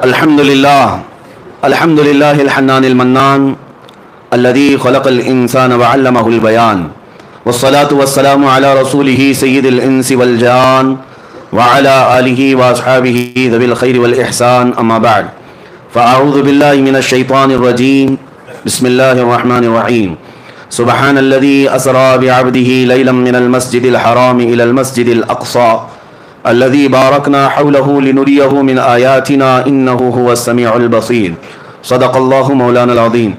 الحمد لله الحنان المنان الذي خلق الإنسان وعلمه البيان والصلاة والسلام على رسوله سيد الإنس والجان وعلى آله وأصحابه ذوي الخير والإحسان أما بعد فأعوذ بالله من الشيطان الرجيم بسم الله الرحمن الرحيم سبحان الذي أسرى بعبده ليلا من المسجد الحرام إلى المسجد الأقصى الذي باركنا حوله لنريه من آياتنا إنه هو السميع البصير صدق الله مولانا العظيم.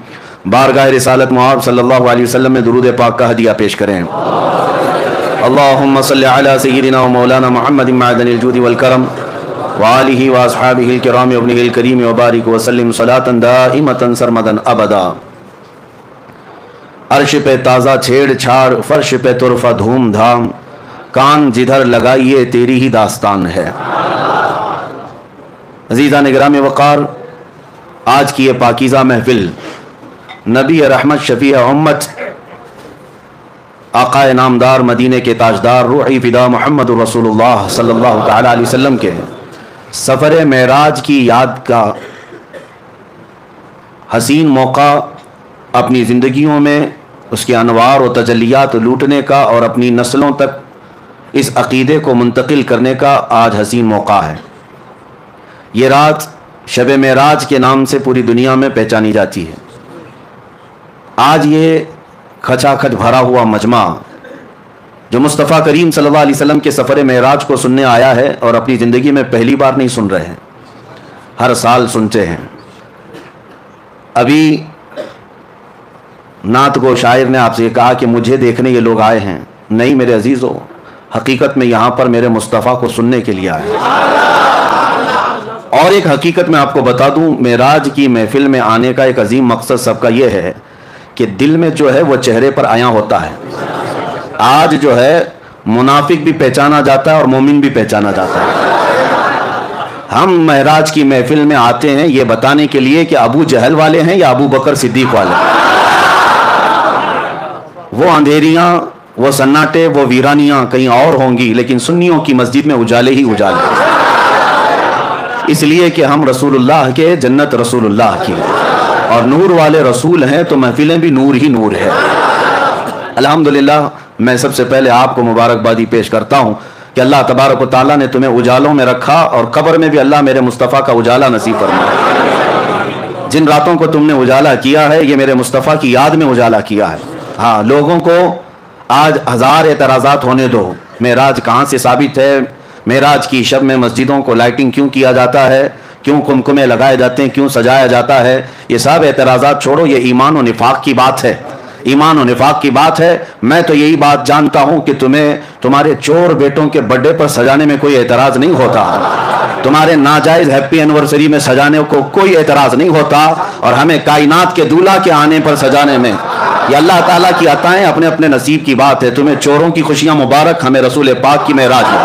بارگاہ رسالت معاب صلی اللہ علیہ وسلم میں درود پاک کا ہدیہ پیش کریں. اللہم صلی علی سیدنا و مولانا محمد معدن الجود والکرم وآلہ واصحابہ الکرام وابنہ الکریم وبارک وسلم صلاۃ دائمۃ سرمدا ابدا. عرش پہ تازہ چھیڑ چھاڑ، فرش پہ طرفہ دھوم دھام، کان جدھر لگائیے تیری ہی داستان ہے. عزیزان گرامی وقار، آج کی یہ پاکیزہ محفل نبی رحمت شفیع امت آقا نامدار مدینے کے تاجدار روحی فدا محمد رسول اللہ صلی اللہ تعالی علیہ وسلم کے سفر معراج کی یاد کا حسین موقع اپنی زندگیوں میں اس کے انوار و تجلیات لوٹنے کا اور اپنی نسلوں تک اس عقیدے کو منتقل کرنے کا آج حسین موقع ہے. یہ رات شب معراج کے نام سے پوری دنیا میں پہچانی جاتی ہے. آج یہ کھچا کھچ بھرا ہوا مجمع جو مصطفیٰ کریم صلی اللہ علیہ وسلم کے سفر معراج کو سننے آیا ہے اور اپنی زندگی میں پہلی بار نہیں سن رہے ہیں، ہر سال سنتے ہیں. ابھی نعت گو شاعر نے آپ سے کہا کہ مجھے دیکھنے یہ لوگ آئے ہیں. نہیں میرے عزیزو، حقیقت میں یہاں پر میرے مصطفیٰ کو سننے کے لیے آئے. اور ایک حقیقت میں آپ کو بتا دوں، معراج کی محفل میں آنے کا ایک عظیم مقصد سب کا یہ ہے کہ دل میں جو ہے وہ چہرے پر عیاں ہوتا ہے. آج جو ہے منافق بھی پہچانا جاتا ہے اور مومن بھی پہچانا جاتا ہے. ہم معراج کی محفل میں آتے ہیں یہ بتانے کے لیے کہ ابو جہل والے ہیں یا ابو بکر صدیق والے ہیں. وہ اندھیریاں، وہ سناٹے، وہ ویرانیاں کہیں اور ہوں گی، لیکن سنیوں کی مسجد میں اجالے ہی اجالے. اس لیے کہ ہم رسول اللہ کے، جنت رسول اللہ کی، اور نور والے رسول ہیں تو محفلیں بھی نور ہی نور ہے. الحمدللہ میں سب سے پہلے آپ کو مبارکبادی پیش کرتا ہوں کہ اللہ تبارک و تعالیٰ نے تمہیں اجالوں میں رکھا اور قبر میں بھی اللہ میرے مصطفیٰ کا اجالا نصیب فرمایا. جن راتوں کو تم نے اجالا کیا ہے یہ میرے مصطفیٰ کی یاد میں اجالا کیا ہے. ہاں، لوگوں کو آج ہزار اعتراضات ہونے دو، معراج کہاں سے ثابت ہے، معراج کی شب میں مسجدوں کو لائٹنگ کیوں کیا جاتا ہے، کیوں کمکمے لگائے جاتے ہیں، کیوں سجایا جاتا ہے، یہ سب اعتراضات چھوڑو. یہ ایمان و نفاق کی بات ہے، ایمان و نفاق کی بات ہے. میں تو یہی بات جانتا ہوں کہ تمہیں تمہارے چور بیٹوں کے برتھ ڈے پر سجانے میں کوئی اعتراض نہیں ہوتا، تمہارے ناجائز ہیپی اینیورسری میں سجانے کو کوئی اعتراض نہیں ہوتا، اور ہمیں کائنات کے دولہا کے آنے پر سجانے میں یہ اللہ تعالیٰ کی عطائیں اپنے اپنے نصیب کی بات ہے. تمہیں چوروں کی خوشیاں مبارک، ہمیں رسول پاک کی معراج ہے.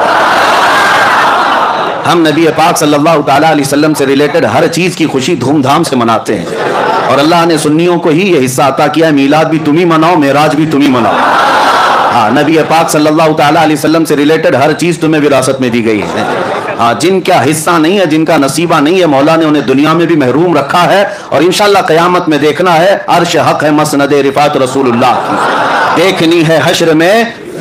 ہم نبی پاک صلی اللہ تعالیٰ علیہ وسلم سے ریلیٹڈ ہر چیز کی خوشی دھوم دھام سے مناتے ہیں، اور اللہ نے سنیوں کو ہی یہ حصہ عطا کیا ہے، میلاد بھی تم ہی مناؤ، معراج بھی تم ہی مناؤ. ہاں، نبی پاک صلی اللہ تعالیٰ علیہ وسلم سے ریلیٹڈ ہر چیز تمہیں وراثت میں دی گئی ہے. ہاں، جن کا حصہ نہیں ہے، جن کا نصیبہ نہیں ہے، مولا نے انہیں دنیا میں بھی محروم رکھا ہے، اور انشاءاللہ قیامت میں دیکھنا ہے. عرش حق ہے مسند رفعت رسول اللہ کی، دیکھنی ہے حشر میں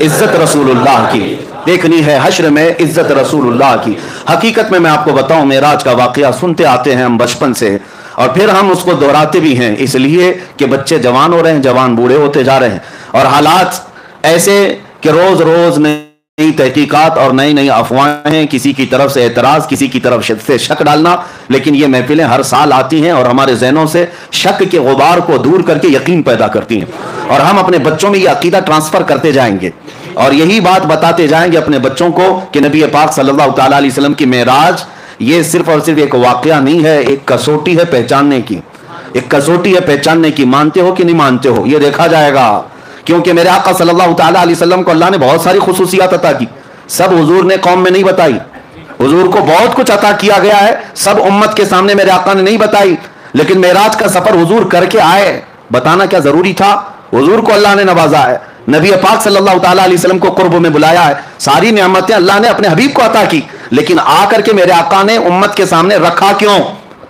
عزت رسول اللہ کی، دیکھنی ہے حشر میں عزت رسول اللہ کی. حقیقت میں آپ کو بتاؤں، معراج کا واقعہ سنتے آتے ہیں ہم بچپن سے، اور پھر ہم اس کو دہراتے بھی ہیں، اس لیے کہ بچے جوان ہو رہے ہیں، جوان بوڑھے ہوتے جا رہے ہیں، اور حالات ایسے کہ روز روز نئی تحقیقات اور نئی نئی افواہیں، کسی کی طرف سے اعتراض، کسی کی طرف سے شک ڈالنا. لیکن یہ محفلیں ہر سال آتی ہیں اور ہمارے ذہنوں سے شک کے غبار کو دور کر کے یقین پیدا کرتی ہیں، اور ہم اپنے بچوں میں یہ عقیدہ ٹرانسفر کرتے جائیں گے، اور یہی بات بتاتے جائیں گے اپنے بچوں کو کہ نبی پاک صلی اللہ تعالیٰ علیہ وسلم کی معراج یہ صرف اور صرف ایک واقعہ نہیں ہے، ایک کسوٹی ہے پہچاننے کی، ایک کسوٹی ہے پہچاننے کی. مانتے ہو کہ نہیں مانتے ہو یہ دیکھا جائے گا، کیونکہ میرے آقا صلی اللہ تعالیٰ علیہ وسلم کو اللہ نے بہت ساری خصوصیات عطا کی. سب حضور نے قوم میں نہیں بتائی، حضور کو بہت کچھ عطا کیا گیا ہے، سب امت کے سامنے میرے آقا نے نہیں بتائی. لیکن معراج کا سفر حضور کر کے آئے، بتانا کیا ضروری تھا؟ حضور کو اللہ نے نوازا ہے، نبی پاک صلی اللہ تعالیٰ علیہ وسلم کو قرب میں بلایا ہے، ساری نعمتیں اللہ نے اپنے حبیب کو عطا کی، لیکن آ کر کے میرے آقا نے امت کے سامنے رکھا کیوں؟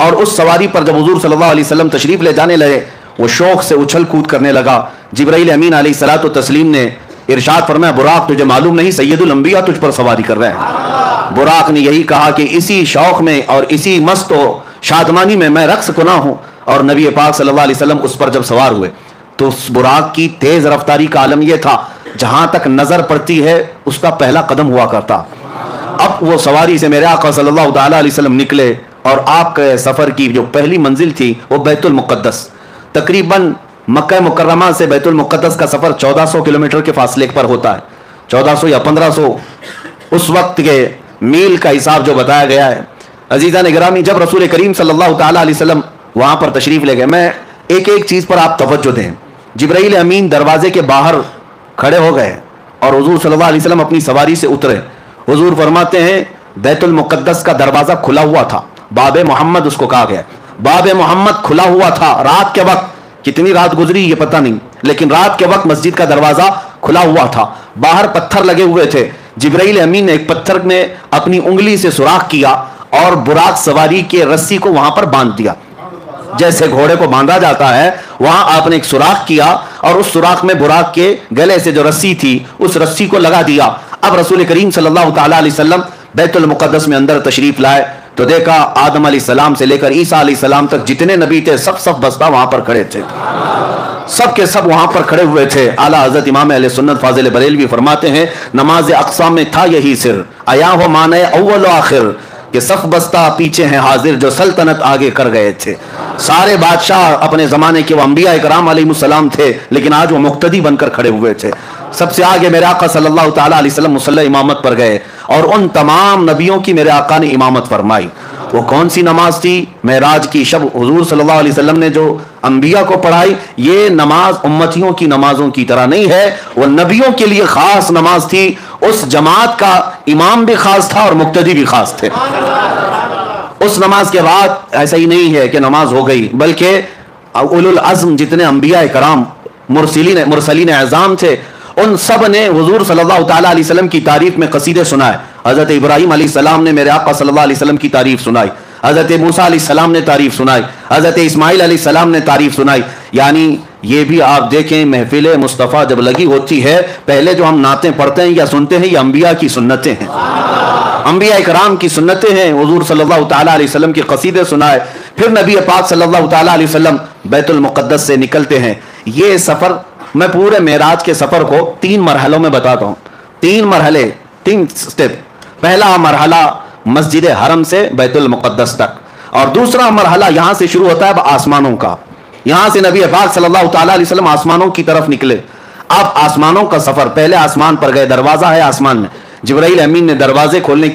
اور اس سواری پر جب حضور صلی اللہ علیہ وسلم تشریف لے جانے لگے وہ شوق سے اچھل کود کرنے لگا. جبرائیل امین علیہ الصلوۃ والتسلیم نے ارشاد فرمایا براق تجھے معلوم نہیں سید الانبیاء تجھ پر سواری کر رہے ہیں. براق نے یہی کہا کہ اسی شوق میں اور اسی مست و شادمانی میں رقص کنا ہوں. اور نبی پاک صلی اللہ علیہ وسلم اس پر جب سوار ہوئے تو اس براق کی تیز رفتاری کا عالم یہ تھا جہاں تک نظر پڑتی ہے اس کا پہلا قدم ہوا کرتا. اب وہ سواری سے میرے آقا صلی اللہ تعالی علیہ وسلم نکلے اور آپ کے سفر کی جو پہلی منزل تھی وہ بیت المقدس. تقریباً مکہ مکرمہ سے بیت المقدس کا سفر 1400 کلومیٹر کے فاصلے پر ہوتا ہے. 1400 یا 1500 اس وقت کے میل کا حساب جو بتایا گیا ہے. عزیزان گرامی جب رسول کریم صلی اللہ تعالی علیہ وسلم وہاں پر تشریف لے گئے, میں ایک ایک چیز پر آپ توجہ دیں. جبرائیل امین دروازے کے باہر کھڑے ہو گئے اور حضور صلی اللہ علیہ وسلم اپنی سواری سے اترے. حضور فرماتے ہیں بیت المقدس کا دروازہ کھلا ہوا تھا, باب محمد اس کو کہا گیا, باب محمد کھلا ہوا تھا. رات کے وقت, کتنی رات گزری یہ پتہ نہیں, لیکن رات کے وقت مسجد کا دروازہ کھلا ہوا تھا. باہر پتھر لگے ہوئے تھے. جبرائیل امین نے ایک پتھر میں اپنی انگلی سے سوراخ کیا اور براق سواری کے رسی کو وہاں پر باندھ دیا. جیسے گھوڑے کو باندھا جاتا ہے وہاں آپ نے ایک سوراخ کیا اور اس سوراخ میں براق کے گلے سے جو رسی تھی اس رسی کو لگا دیا. اب رسول کریم صلی اللہ تعالی علیہ وسلم بیت المقدس میں اندر تشریف لائے تو دیکھا آدم علیہ السلام سے لے کر عیسیٰ علیہ السلام تک جتنے نبی تھے سب صف بستہ وہاں پر کھڑے تھے. سب کے سب وہاں پر کھڑے ہوئے تھے. اعلیٰ حضرت امام اہل سنت فاضل بریلوی فرماتے ہیں نماز اقصا میں تھا یہی سر آیا ہو مانے اول و آخر کہ صف بستہ پیچھے ہیں حاضر جو سلطنت آگے کر گئے تھے. سارے بادشاہ اپنے زمانے کے وہ انبیاء اکرام علیہ السلام تھے لیکن آج وہ مقتدی بن کر کھڑے ہوئے تھے. سب سے آگے میرے آقا صلی اللہ تعالی علیہ وسلم مصلی امامت پر گئے اور ان تمام نبیوں کی میرے آقا نے امامت فرمائی. وہ کون سی نماز تھی؟ معراج کی شب حضور صلی اللہ علیہ وسلم نے جو انبیاء کو پڑھائی. یہ نماز امتیوں کی نمازوں کی طرح نہیں ہے, وہ نبیوں کے لیے خاص نماز تھی. اس جماعت کا امام بھی خاص تھا اور مقتدی بھی خاص تھے. اس نماز کے بعد ایسا ہی نہیں ہے کہ نماز ہو گئی, بلکہ اولو العزم جتنے انبیاء کرام مرسلین اعظام تھے ان سب نے حضور صلی اللہ تعالی علیہ وسلم کی تعریف میں قصیدے سنائے. حضرت ابراہیم علیہ السلام نے میرے آقا صلی اللہ علیہ وسلم کی تعریف سنائی, حضرت موسیٰ علیہ السلام نے تعریف سنائی, حضرت اسماعیل علیہ السلام نے تعریف سنائی. یعنی یہ بھی آپ دیکھیں محفل مصطفیٰ جب لگی ہوتی ہے پہلے جو ہم نعتیں پڑھتے ہیں یا سنتے ہیں یہ انبیاء کی سنتیں ہیں, انبیاء کرام کی سنتیں ہیں. حضور صلی اللہ تعالی علیہ وسلم کے قصیدے سنائے. پھر نبی پاک صلی اللہ تعالی علیہ وسلم بیت المقدس سے نکلتے ہیں. یہ سفر میں پورے معراج کے سفر کو 3 مرحلوں میں بتاتا ہوں. 3 مرحلے, 3 سٹیپ. پہلا مرحلہ مسجد حرم سے بیت المقدس تک, اور دوسرا مرحلہ یہاں سے شروع ہوتا ہے آسمانوں کا. یہاں سے نبی پاک صلی اللہ تعالی علیہ وسلم آسمانوں کی طرف نکلے. اب آسمانوں کا سفر, پہلے آسمان پر گئے, دروازہ ہے آسمان میں. جبرائیل امین نے دروازے کھولنے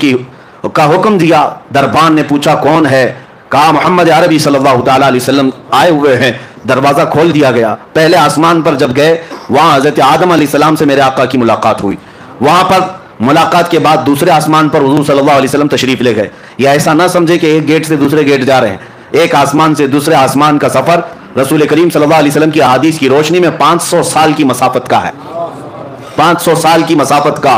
کا حکم دیا. دربان نے پوچھا کون ہے؟ کہا محمد عربی صلی اللہ تعالی علیہ وسلم آئے ہوئے ہیں. دروازہ کھول دیا گیا. پہلے آسمان پر جب گئے وہاں حضرت آدم علیہ السلام سے میرے آقا کی ملاقات ہوئی. وہاں پر ملاقات کے بعد دوسرے آسمان پر حضور صلی اللہ علیہ وسلم تشریف لے گئے. یہ ایسا نہ سمجھے کہ ایک گیٹ سے دوسرے گیٹ جا رہے ہیں. ایک آسمان سے دوسرے آسمان کا سفر رسول کریم صلی اللہ علیہ وسلم کی احادیث کی روشنی میں 500 سال کی مسافت کا ہے, 500 سال کی مسافت کا.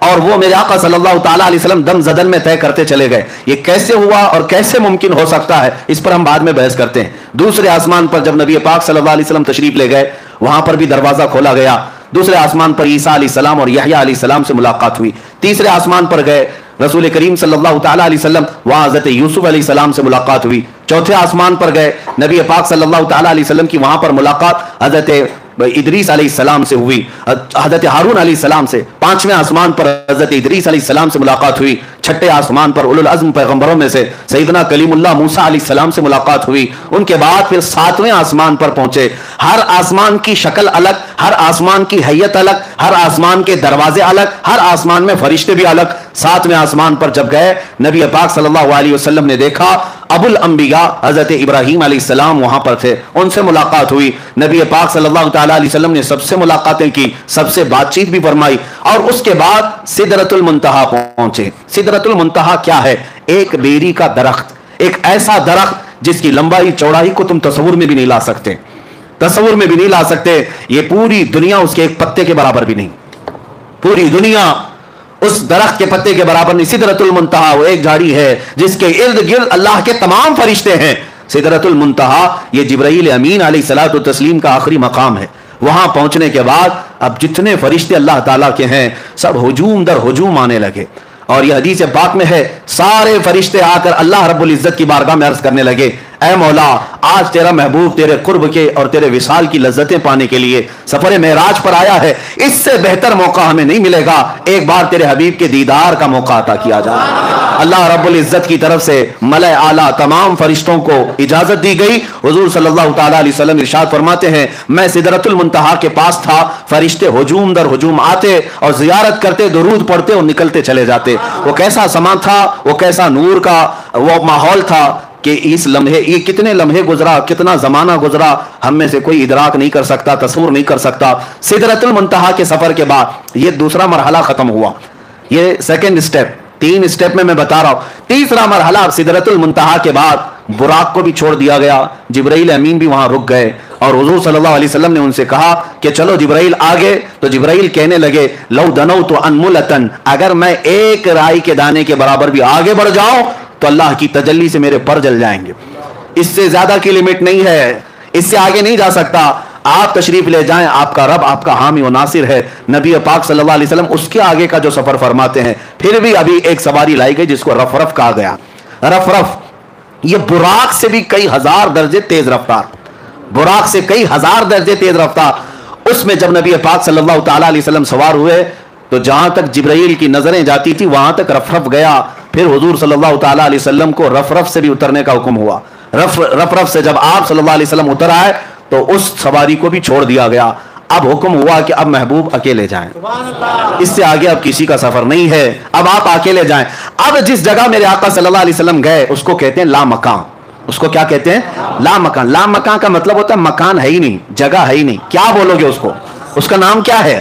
اور وہ میرے آقا صلی اللہ تعالی علیہ وسلم دم زدن میں طے کرتے چلے گئے. یہ کیسے ہوا اور کیسے ممکن ہو سکتا ہے اس پر ہم بعد میں بحث کرتے ہیں. دوسرے آسمان پر جب نبی پاک صلی اللہ علیہ وسلم تشریف لے گئے وہاں پر بھی دروازہ کھولا گیا. دوسرے آسمان پر عیسیٰ علیہ السلام اور یحییٰ علیہ السلام سے ملاقات ہوئی. تیسرے آسمان پر گئے رسول کریم صلی اللہ تعالی علیہ وسلم, وہاں حضرت یوسف علیہ السلام سے ملاقات ہوئی. چوتھے آسمان پر گئے نبی پاک صلی اللہ تعالی علیہ وسلم کی وہاں پر ملاقات حضرت ادریس علیہ السلام سے ہوئی, حضرت ہارون علیہ السلام سے. پانچویں آسمان پر حضرت ادریس علیہ السلام سے ملاقات ہوئی. چھٹے آسمان پر اولو العزم پیغمبروں میں سے سیدنا کلیم اللہ موسیٰ علیہ السلام سے ملاقات ہوئی. ان کے بعد پھر 7ویں آسمان پر پہنچے. ہر آسمان کی شکل الگ, ہر آسمان کی حیت الگ, ہر آسمان کے دروازے الگ, ہر آسمان میں فرشتے بھی الگ. 7ویں آسمان پر جب گئے نبی پاک صلی اللہ علیہ وسلم نے دیکھا ابو الانبیاء حضرت ابراہیم علیہ السلام وہاں پر تھے, ان سے ملاقات ہوئی. نبی پاک صلی اللہ تعالی علیہ وسلم نے سب سے ملاقاتیں کی, سب سے بات چیت بھی فرمائی. اور اس کے بعد سدرۃ المنتہا پہنچے. سدرۃ المنتہا کیا ہے؟ ایک بیری کا درخت, ایک ایسا درخت جس کی لمبائی چوڑائی کو تم تصور میں بھی نہیں لا سکتے, تصور میں بھی نہیں لا سکتے. یہ پوری دنیا اس کے ایک پتے کے برابر بھی نہیں. پوری دنیا اس درخت کے پتے کے برابر نہیں. سدرۃ المنتہا وہ ایک جھاڑی ہے جس کے ارد گرد اللہ کے تمام فرشتے ہیں. سدرۃ المنتہا یہ جبرائیل امین علیہ الصلوۃ والتسلیم کا آخری مقام ہے. وہاں پہنچنے کے بعد اب جتنے فرشتے اللہ تعالیٰ کے ہیں سب ہجوم در ہجوم آنے لگے. اور یہ حدیث پاک میں ہے سارے فرشتے آ کر اللہ رب العزت کی بارگاہ میں عرض کرنے لگے اے مولا آج تیرا محبوب تیرے قرب کے اور تیرے وصال کی لذتیں پانے کے لیے سفر معراج پر آیا ہے. اس سے بہتر موقع ہمیں نہیں ملے گا. ایک بار تیرے حبیب کے دیدار کا موقع عطا کیا جائے. اللہ رب العزت کی طرف سے ملائے اعلیٰ تمام فرشتوں کو اجازت دی گئی. حضور صلی اللہ تعالیٰ علیہ وسلم ارشاد فرماتے ہیں میں سدرۃ المنتہا کے پاس تھا. فرشتے ہجوم در ہجوم آتے اور زیارت کرتے درود پڑھتے اور نکلتے چلے جاتے. وہ کیسا سما تھا, وہ کیسا نور کا وہ ماحول تھا کہ اس لمحے یہ کتنے لمحے گزرا, کتنا زمانہ گزرا, ہم میں سے کوئی ادراک نہیں کر سکتا, تصور نہیں کر سکتا. سدرۃ المنتہا کے سفر کے بعد یہ دوسرا مرحلہ ختم ہوا. یہ سیکنڈ سٹیپ, 3 سٹیپ میں بتا رہا ہوں. تیسرا مرحلہ سدرۃ المنتہا کے بعد براق کو بھی چھوڑ دیا گیا. جبرائیل امین بھی وہاں رک گئے اور حضور صلی اللہ علیہ وسلم نے ان سے کہا کہ چلو جبرائیل آگے. تو جبرائیل کہنے لگے لو دنوت انملتن, اگر میں ایک رائی کے دانے کے برابر بھی آگے بڑھ جاؤں تو اللہ کی تجلی سے میرے پر جل جائیں گے. اس سے زیادہ کی لمٹ نہیں ہے, اس سے آگے نہیں جا سکتا. آپ تشریف لے جائیں, آپ کا رب آپ کا حامی و ناصر ہے. نبی پاک صلی اللہ علیہ وسلم اس کے آگے کا جو سفر فرماتے ہیں. پھر بھی ابھی ایک سواری لائی گئی جس کو رف رف کہا گیا. رف رف یہ براق سے بھی کئی ہزار درجے تیز رفتار, براق سے کئی ہزار درجے تیز رفتار. اس میں جب نبی پاک صلی اللہ تعالیٰ علیہ وسلم سوار ہوئے تو جہاں تک جبرائیل کی نظریں جاتی تھی وہاں تک رف رف گیا. پھر حضور صلی اللہ تعالیٰ علیہ وسلم کو رف رف سے بھی اترنے کا حکم ہوا. رف رف سے جب آپ صلی اللہ علیہ وسلم اتر آئے تو اس سواری کو بھی چھوڑ دیا گیا. اب حکم ہوا کہ اب محبوب اکیلے جائیں, اس سے آگے اب کسی کا سفر نہیں ہے, اب آپ اکیلے جائیں. اب جس جگہ میرے آقا صلی اللہ علیہ وسلم گئے اس کو کہتے ہیں لا مکان. اس کو کیا کہتے ہیں؟ لا مکان. لا مکان کا مطلب ہوتا ہے مکان ہے ہی نہیں, جگہ ہے ہی نہیں. کیا بولو گے اس کو؟ اس کا نام کیا ہے؟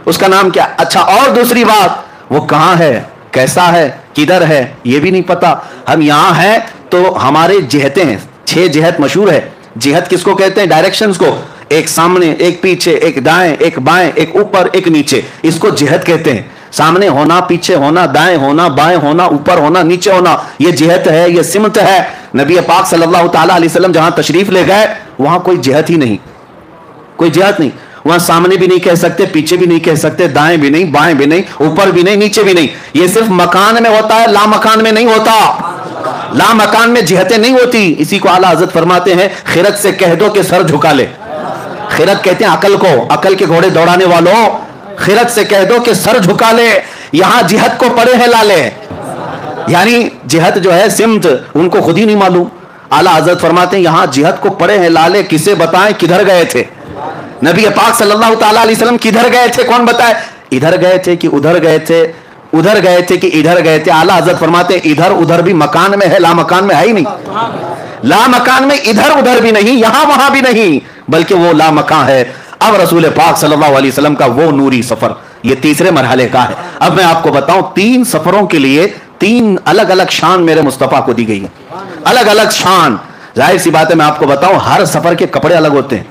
اس کا نام کیا؟ اچھا, اور دوسری بات وہ کہاں ہے, کیسا ہے, کدھر ہے, یہ بھی نہیں پتا. ہم یہاں ہیں تو ہمارے جہتیں ہیں, 6 جہت مشہور ہے. جہت کس کو کہتے ہیں؟ ڈائریکشنز کو. ایک سامنے, ایک پیچھے, ایک دائیں, ایک بائیں, ایک اوپر, ایک نیچے. اس کو جہت کہتے ہیں. سامنے ہونا, پیچھے ہونا, دائیں ہونا, بائیں ہونا, اوپر ہونا, نیچے ہونا, یہ جہت ہے, یہ سمت ہے. نبی پاک صلی اللہ تعالیٰ علیہ وسلم جہاں تشریف لے گئے وہاں کوئی جہت ہی نہیں, کوئی جہت نہیں. وہاں سامنے بھی نہیں کہہ سکتے, پیچھے بھی نہیں کہہ سکتے, دائیں بھی نہیں, بائیں بھی نہیں, اوپر بھی نہیں, نیچے بھی نہیں. یہ صرف مکان میں ہوتا ہے, لا مکان میں نہیں ہوتا. لا مکان میں جہتیں نہیں ہوتی. اسی کو اعلیٰ حضرت فرماتے ہیں خرد سے کہہ دو کہ سر جھکا لے. خرد کہتے ہیں عقل کو, عقل کے گھوڑے دوڑانے والوں, خرد سے کہہ دو کہ سر جھکا لے. یہاں جہت کو پڑے ہیں لالے, یعنی جہت جو ہے سمت ان کو خود ہی نہیں معلوم. اعلیٰ حضرت فرماتے ہیں یہاں جہت کو پڑے ہیں لالے, کسے بتائیں کدھر گئے تھے. نبی پاک صلی اللہ تعالیٰ علیہ وسلم کدھر گئے تھے, کون بتائے؟ ادھر گئے تھے کہ ادھر گئے تھے, ادھر گئے تھے کہ ادھر گئے تھے. اعلیٰ حضرت فرماتے ہیں ادھر ادھر بھی مکان میں ہے, لا مکان میں ہے ہی نہیں. لا مکان میں ادھر ادھر بھی نہیں, یہاں وہاں بھی نہیں, بلکہ وہ لا مکان ہے. اب رسول پاک صلی اللہ علیہ وسلم کا وہ نوری سفر یہ تیسرے مرحلے کا ہے. اب میں آپ کو بتاؤں 3 سفروں کے لیے 3 الگ الگ شان میرے مصطفیٰ کو دی گئی ہے, الگ الگ شان. ظاہر سی بات ہے میں آپ کو بتاؤں ہر سفر کے کپڑے الگ ہوتے ہیں,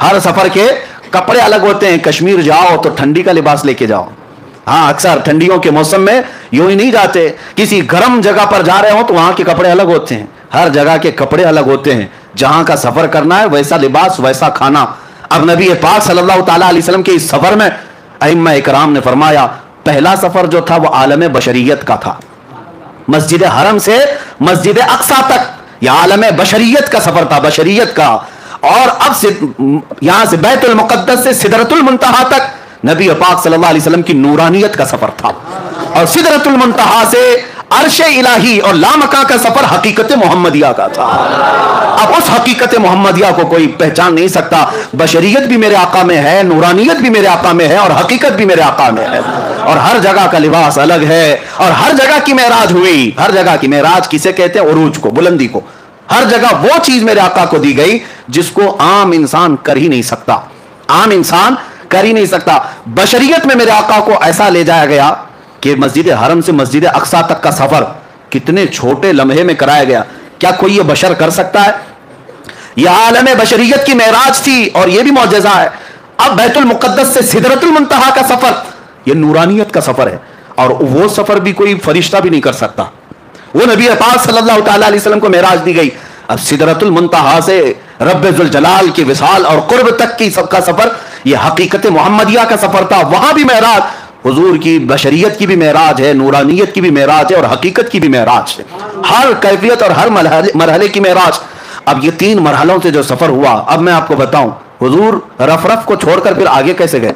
ہر سفر کے کپڑے الگ ہوتے ہیں. کشمیر جاؤ تو ٹھنڈی کا لباس لے کے جاؤ. ہاں اکثر ٹھنڈیوں کے موسم میں یوں ہی نہیں جاتے, کسی گرم جگہ پر جا رہے ہوں تو وہاں کے کپڑے الگ ہوتے ہیں. ہر جگہ کے کپڑے الگ ہوتے ہیں. جہاں کا سفر کرنا ہے ویسا لباس ویسا کھانا. اب نبی پاک صلی اللہ تعالیٰ علیہ وسلم کے اس سفر میں ائمہ اکرام نے فرمایا پہلا سفر جو تھا وہ عالم بشریت کا تھا. مسجد حرم سے مسجد اقصی تک یہ عالم بشریت کا سفر تھا, بشریت کا. اور اب سے یہاں سے بیت المقدس سے سدرۃ المنتہا تک نبی پاک صلی اللہ علیہ وسلم کی نورانیت کا سفر تھا. اور سدرۃ المنتہا سے عرش الہی اور لامکاں کا سفر حقیقت محمدیہ کا تھا. اب اس حقیقت محمدیہ کو کوئی پہچان نہیں سکتا. بشریت بھی میرے آقا میں ہے, نورانیت بھی میرے آقا میں ہے, اور حقیقت بھی میرے آقا میں ہے. اور ہر جگہ کا لباس الگ ہے, اور ہر جگہ کی معراج ہوئی. ہر جگہ کی معراج کسے کہتے ہیں؟ عروج کو, بلندی کو. ہر جگہ وہ چیز میرے آقا کو دی گئی جس کو عام انسان کر ہی نہیں سکتا, عام انسان کر ہی نہیں سکتا. بشریت میں میرے آقا کو ایسا لے جایا گیا کہ مسجد حرم سے مسجد اقصی تک کا سفر کتنے چھوٹے لمحے میں کرایا گیا. کیا کوئی یہ بشر کر سکتا ہے؟ یہ عالم بشریت کی معراج تھی, اور یہ بھی معجزہ ہے. اب بیت المقدس سے سدرۃ المنتہا کا سفر یہ نورانیت کا سفر ہے. اور وہ سفر بھی کوئی فرشتہ بھی نہیں کر سکتا. وہ نبی پاک صلی اللہ تعالی علیہ وسلم کو معراج دی گئی. اب سدرۃ المنتہا سے رب ذوالجلال کی وصال اور قرب تک کی سب کا سفر یہ حقیقت محمدیہ کا سفر تھا. وہاں بھی معراج حضور کی بشریت کی بھی معراج ہے, نورانیت کی بھی معراج ہے, اور حقیقت کی بھی معراج ہے. ہر کیفیت اور ہر مرحلے کی معراج. اب یہ 3 مرحلوں سے جو سفر ہوا, اب میں آپ کو بتاؤں حضور رف رف کو چھوڑ کر پھر آگے کیسے گئے,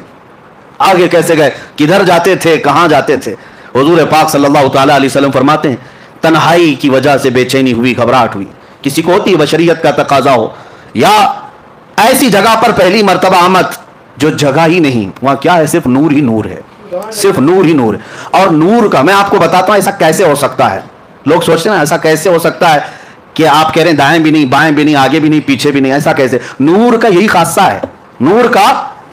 آگے کیسے گئے, کدھر جاتے تھے, کہاں جاتے تھے. حضور پاک صلی اللہ تعالی علیہ وسلم فرماتے ہیں تنہائی کی وجہ سے بے چینی ہوئی, گھبراہٹ ہوئی. کسی کو ہوتی ہے بشریت کا تقاضا ہو, یا ایسی جگہ پر پہلی مرتبہ آمد جو جگہ ہی نہیں, وہاں کیا ہے, صرف نور ہی نور ہے, صرف نور ہی نور ہے. اور نور کا میں آپ کو بتاتا ہوں ایسا کیسے ہو سکتا ہے. لوگ سوچتے ہیں ایسا کیسے ہو سکتا ہے کہ آپ کہہ رہے ہیں دائیں بھی نہیں, بائیں بھی نہیں, آگے بھی نہیں, پیچھے بھی نہیں, ایسا کیسے. نور کا یہی خاصہ ہے, نور کا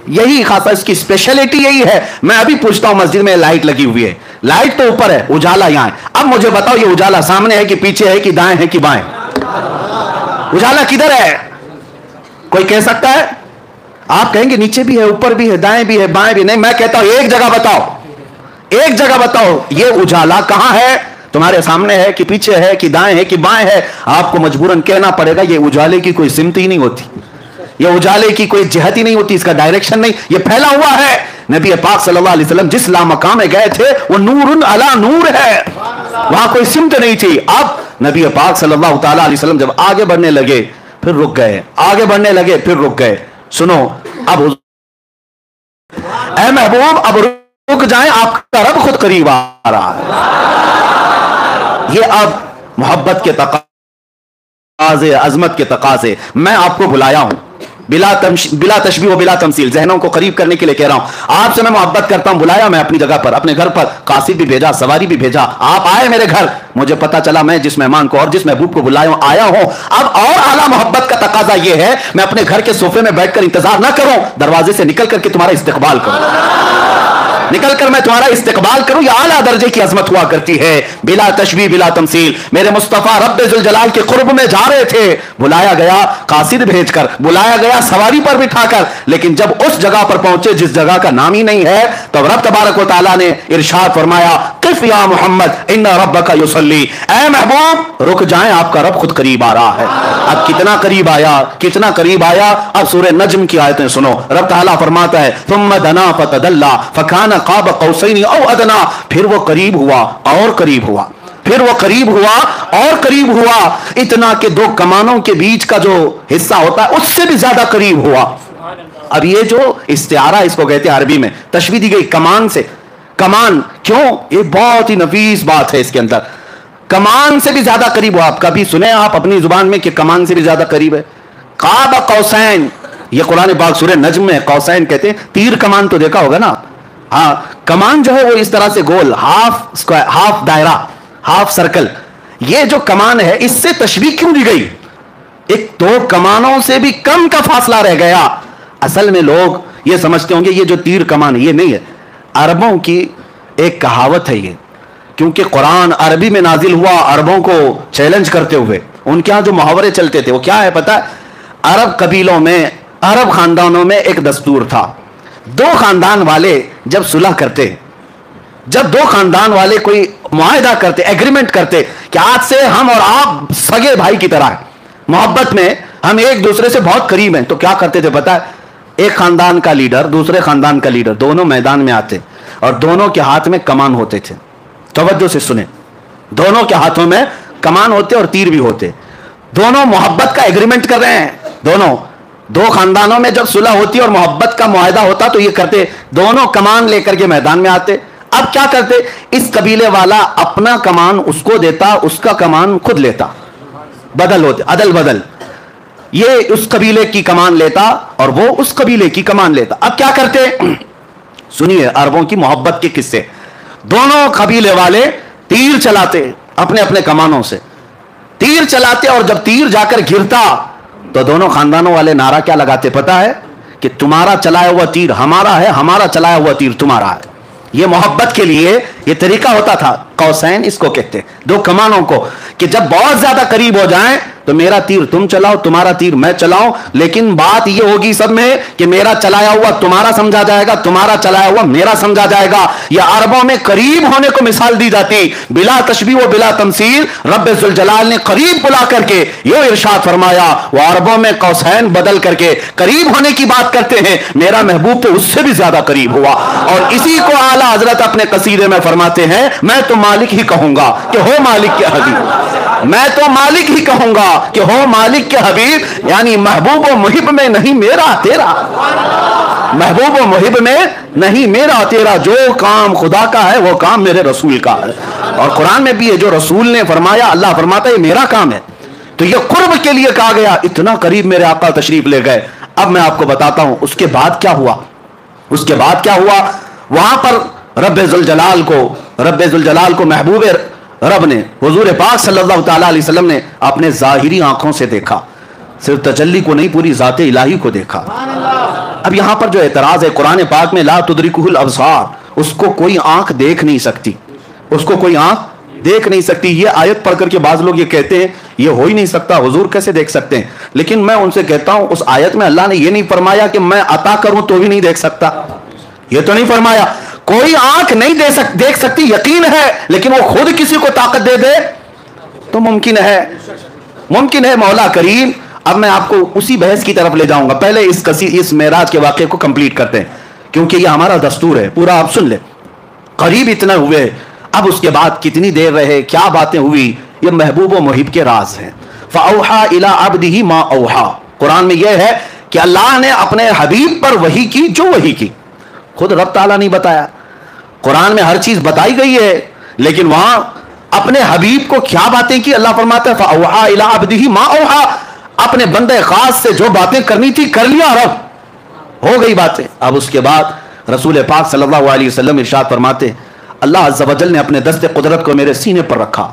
یہی خاصہ, اس کی اسپیشلٹی یہی ہے. میں ابھی پوچھتا ہوں مسجد میں لائٹ لگی ہوئی ہے, لائٹ تو اوپر ہے, اجالا یہاں ہے. اب مجھے بتاؤ یہ اجالا سامنے ہے کہ پیچھے ہے کہ دائیں ہے کہ بائیں, اجالا کدھر ہے, کوئی کہہ سکتا ہے؟ آپ کہیں گے نیچے بھی ہے, اوپر بھی ہے, دائیں بھی ہے, بائیں بھی نہیں. میں کہتا ہوں ایک جگہ بتاؤ, ایک جگہ بتاؤ یہ اجالا کہاں ہے, تمہارے سامنے ہے کہ پیچھے ہے کہ دائیں ہے کہ بائیں ہے. آپ کو مجبوراً کہنا پڑے گا یہ اجالے کی کوئی سمت ہی نہیں ہوتی, یہ اجالے کی کوئی جہت ہی نہیں ہوتی, اس کا ڈائریکشن نہیں, یہ پھیلا ہوا ہے. نبی پاک صلی اللہ علیہ وسلم جس لامقام میں گئے تھے وہ نور علی نور ہے, وہاں کوئی سمت نہیں تھی. اب نبی پاک صلی اللہ تعالی علیہ وسلم جب آگے بڑھنے لگے پھر رک گئے, آگے بڑھنے لگے پھر رک گئے. سنو اب اے محبوب اب رک جائیں, آپ کا رب خود قریب آ رہا ہے. یہ اب محبت کے تقاضے, عظمت کے تقاضے, میں آپ کو بلایا ہوں بلا تشبیہ و بلا تمثیل, ذہنوں کو قریب کرنے کے لیے کہہ رہا ہوں. آپ سے میں محبت کرتا ہوں, بلایا میں اپنی جگہ پر, اپنے گھر پر, قاصد بھی بھیجا, سواری بھی بھیجا, آپ آئے میرے گھر. مجھے پتا چلا میں جس مہمان کو اور جس محبوب کو بلایا ہوں آیا ہوں. اب اور اعلیٰ محبت کا تقاضا یہ ہے میں اپنے گھر کے صوفے میں بیٹھ کر انتظار نہ کروں, دروازے سے نکل کر کے تمہارا استقبال کروں, نکل کر میں تمہارا استقبال کروں. یہ اعلیٰ درجے کی عظمت ہوا کرتی ہے, بلا تشبیہ بلا تمثیل. میرے مصطفیٰ رب ذوالجلال کے قرب میں جا رہے تھے, بلایا گیا قاصد بھیج کر, بلایا گیا سواری پر بٹھا کر, لیکن جب اس جگہ پر پہنچے جس جگہ کا نام ہی نہیں ہے تو رب تبارک و تعالیٰ نے ارشاد فرمایا قف یا محمد ان ربک یصلی, اے محبوب رک جائیں آپ کا رب خود قریب آ رہا ہے. اب کتنا قریب آیا, کتنا قریب آیا. اب سورہ نجم کی آیتیں سنو, رب تعالیٰ فرماتا ہے ثم دنا فتدلی فکان قاب قوسین او ادنا, پھر وہ قریب ہوا اور قریب ہوا, پھر وہ قریب ہوا اور قریب ہوا, اتنا کہ 2 کمانوں کے بیچ کا جو حصہ ہوتا ہے اس سے بھی زیادہ قریب ہوا. اب یہ جو استعارہ اس کو کہتے ہیں عربی میں, تشبیہ دی گئی کمان سے. کمان کیوں, یہ بہت ہی نفیس بات ہے اس کے اندر, کمان سے بھی زیادہ قریب ہوا. آپ کبھی سنے آپ اپنی زبان میں کہ کمان سے بھی زیادہ قریب ہے؟ قاب قوسین, یہ قرآن پاک سورہ نجم میں قوسین کہتے ہیں. تیر کمان تو دیکھا ہوگا نا, ہاں کمان جو ہے وہ اس طرح سے گول, ہاف دائرہ, ہاف سرکل. یہ جو کمان ہے اس سے تشبیہ کیوں دی گئی؟ ایک 2 کمانوں سے بھی کم کا فاصلہ رہ گیا. اصل میں لوگ یہ سمجھتے ہوں گے یہ جو تیر کمان ہے یہ نہیں ہے, عربوں کی ایک کہاوت ہے یہ, کیونکہ قرآن عربی میں نازل ہوا عربوں کو چیلنج کرتے ہوئے. ان کے ہاں جو محاورے چلتے تھے وہ کیا ہے پتہ ہے؟ عرب قبیلوں میں, عرب خاندانوں میں ایک دستور تھا, 2 خاندان والے جب صلح کرتے, جب 2 خاندان والے کوئی معاہدہ کرتے, ایگریمنٹ کرتے کہ آج سے ہم اور آپ سگے بھائی کی طرح ہیں, محبت میں ہم ایک دوسرے سے بہت قریب ہیں, تو کیا کرتے تھے پتہ ہے؟ ایک خاندان کا لیڈر دوسرے خاندان کا لیڈر دونوں میدان میں آتے اور دونوں کے ہاتھ میں کمان ہوتے تھے. توجہ سے سنیں, دونوں کے ہاتھوں میں کمان ہوتے اور تیر بھی ہوتے. دونوں محبت کا ایگریمنٹ کر رہے ہیں, دونوں 2 خاندانوں میں جب صلح ہوتی اور محبت کا معاہدہ ہوتا تو یہ کرتے, دونوں کمان لے کر کے میدان میں آتے. اب کیا کرتے, اس قبیلے والا اپنا کمان اس کو دیتا, اس کا کمان خود لیتا, بدل ہوتے, عدل بدل. یہ اس قبیلے کی کمان لیتا اور وہ اس قبیلے کی کمان لیتا. اب کیا کرتے, سنیے عربوں کی محبت کے قصے. دونوں قبیلے والے تیر چلاتے اپنے اپنے کمانوں سے, تیر چلاتے, اور جب تیر جا کر گرتا تو دونوں خاندانوں والے نعرہ کیا لگاتے پتا ہے؟ کہ تمہارا چلایا ہوا تیر ہمارا ہے, ہمارا چلایا ہوا تیر تمہارا ہے. یہ محبت کے لیے یہ طریقہ ہوتا تھا. قوسین اس کو کہتے, 2 کمانوں کو, کہ جب بہت زیادہ قریب ہو جائیں تو میرا تیر تم چلاؤ, تمہارا تیر میں چلاؤں, لیکن بات یہ ہوگی سب میں کہ میرا چلایا ہوا تمہارا سمجھا جائے گا, تمہارا چلایا ہوا میرا سمجھا جائے گا. یہ عربوں میں قریب ہونے کو مثال دی جاتی, بلا تشبیہ و بلا تمثیل. رب ذوالجلال نے قریب بلا کر کے یہ ارشاد فرمایا, وہ عربوں میں قوسین بدل کر کے قریب ہونے کی بات کرتے ہیں, میرا محبوب تو اس سے بھی زیادہ قریب ہوا. اور اسی کو اعلیٰ حضرت اپنے قصیدے میں فرماتے ہیں, میں تو مالک ہی کہوں گا کہ ہو مالک کے حبیب, میں تو مالک ہی کہوں گا کہ ہو مالک کے حبیب. یعنی محبوب و محب میں نہیں میرا تیرا, محبوب و محب میں نہیں میرا تیرا, جو کام خدا کا ہے وہ کام میرے رسول کا ہے. اور قرآن میں بھی ہے, جو رسول نے فرمایا اللہ فرماتا ہے یہ میرا کام ہے. تو یہ قرب کے لیے کہا گیا, اتنا قریب میرے آقا تشریف لے گئے. اب میں آپ کو بتاتا ہوں اس کے بعد کیا ہوا. اس کے بعد کیا ہوا, وہاں پر رب ذوالجلال کو محبوب رب نے, حضور پاک صلی اللہ تعالی علیہ وسلم نے اپنے ظاہری آنکھوں سے دیکھا, صرف تجلی کو نہیں پوری ذات الہی کو دیکھا. اب یہاں پر جو اعتراض ہے, قرآن پاک میں لا تدرکہ الابصار, اس کو کوئی آنکھ دیکھ نہیں سکتی, اس کو کوئی آنکھ دیکھ نہیں سکتی. یہ آیت پڑھ کر کے بعض لوگ یہ کہتے ہیں یہ ہو ہی نہیں سکتا, حضور کیسے دیکھ سکتے ہیں. لیکن میں ان سے کہتا ہوں اس آیت میں اللہ نے یہ نہیں فرمایا کہ میں عطا کروں تو بھی نہیں دیکھ سکتا, یہ تو نہیں فرمایا. کوئی آنکھ نہیں دیکھ سکتی یقین ہے, لیکن وہ خود کسی کو طاقت دے دے تو ممکن ہے, ممکن ہے. مولا کریم, اب میں آپ کو اسی بحث کی طرف لے جاؤں گا. پہلے اس معراج کے واقعے کو کمپلیٹ کرتے ہیں, کیونکہ یہ ہمارا دستور ہے, پورا آپ سن لیں. قریب اتنا ہوئے, اب اس کے بعد کتنی دیر رہے, کیا باتیں ہوئی, یہ محبوب و محب کے راز ہیں. فَأَوْحَا إِلَىٰ عَبْدِهِ مَا أَوْحَا, قرآن میں یہ ہے کہ اللہ نے اپنے حبیب پر وحی کی جو وحی کی, خود رب تعالیٰ نہیں بتایا. قرآن میں ہر چیز بتائی گئی ہے, لیکن وہاں اپنے حبیب کو کیا باتیں کی, اللہ فرماتا ہے فَأَوْحَا إِلَىٰ عَبْدِهِ مَا أَوْحَا, اپنے بندے خاص سے جو باتیں کرنی تھی کر لیا, رب ہو گئی باتیں. اب اس کے بعد رسول پاک صلی اللہ علیہ وسلم ارشاد فرماتے, اللہ عز و جل نے اپنے دست قدرت کو میرے سینے پر رکھا,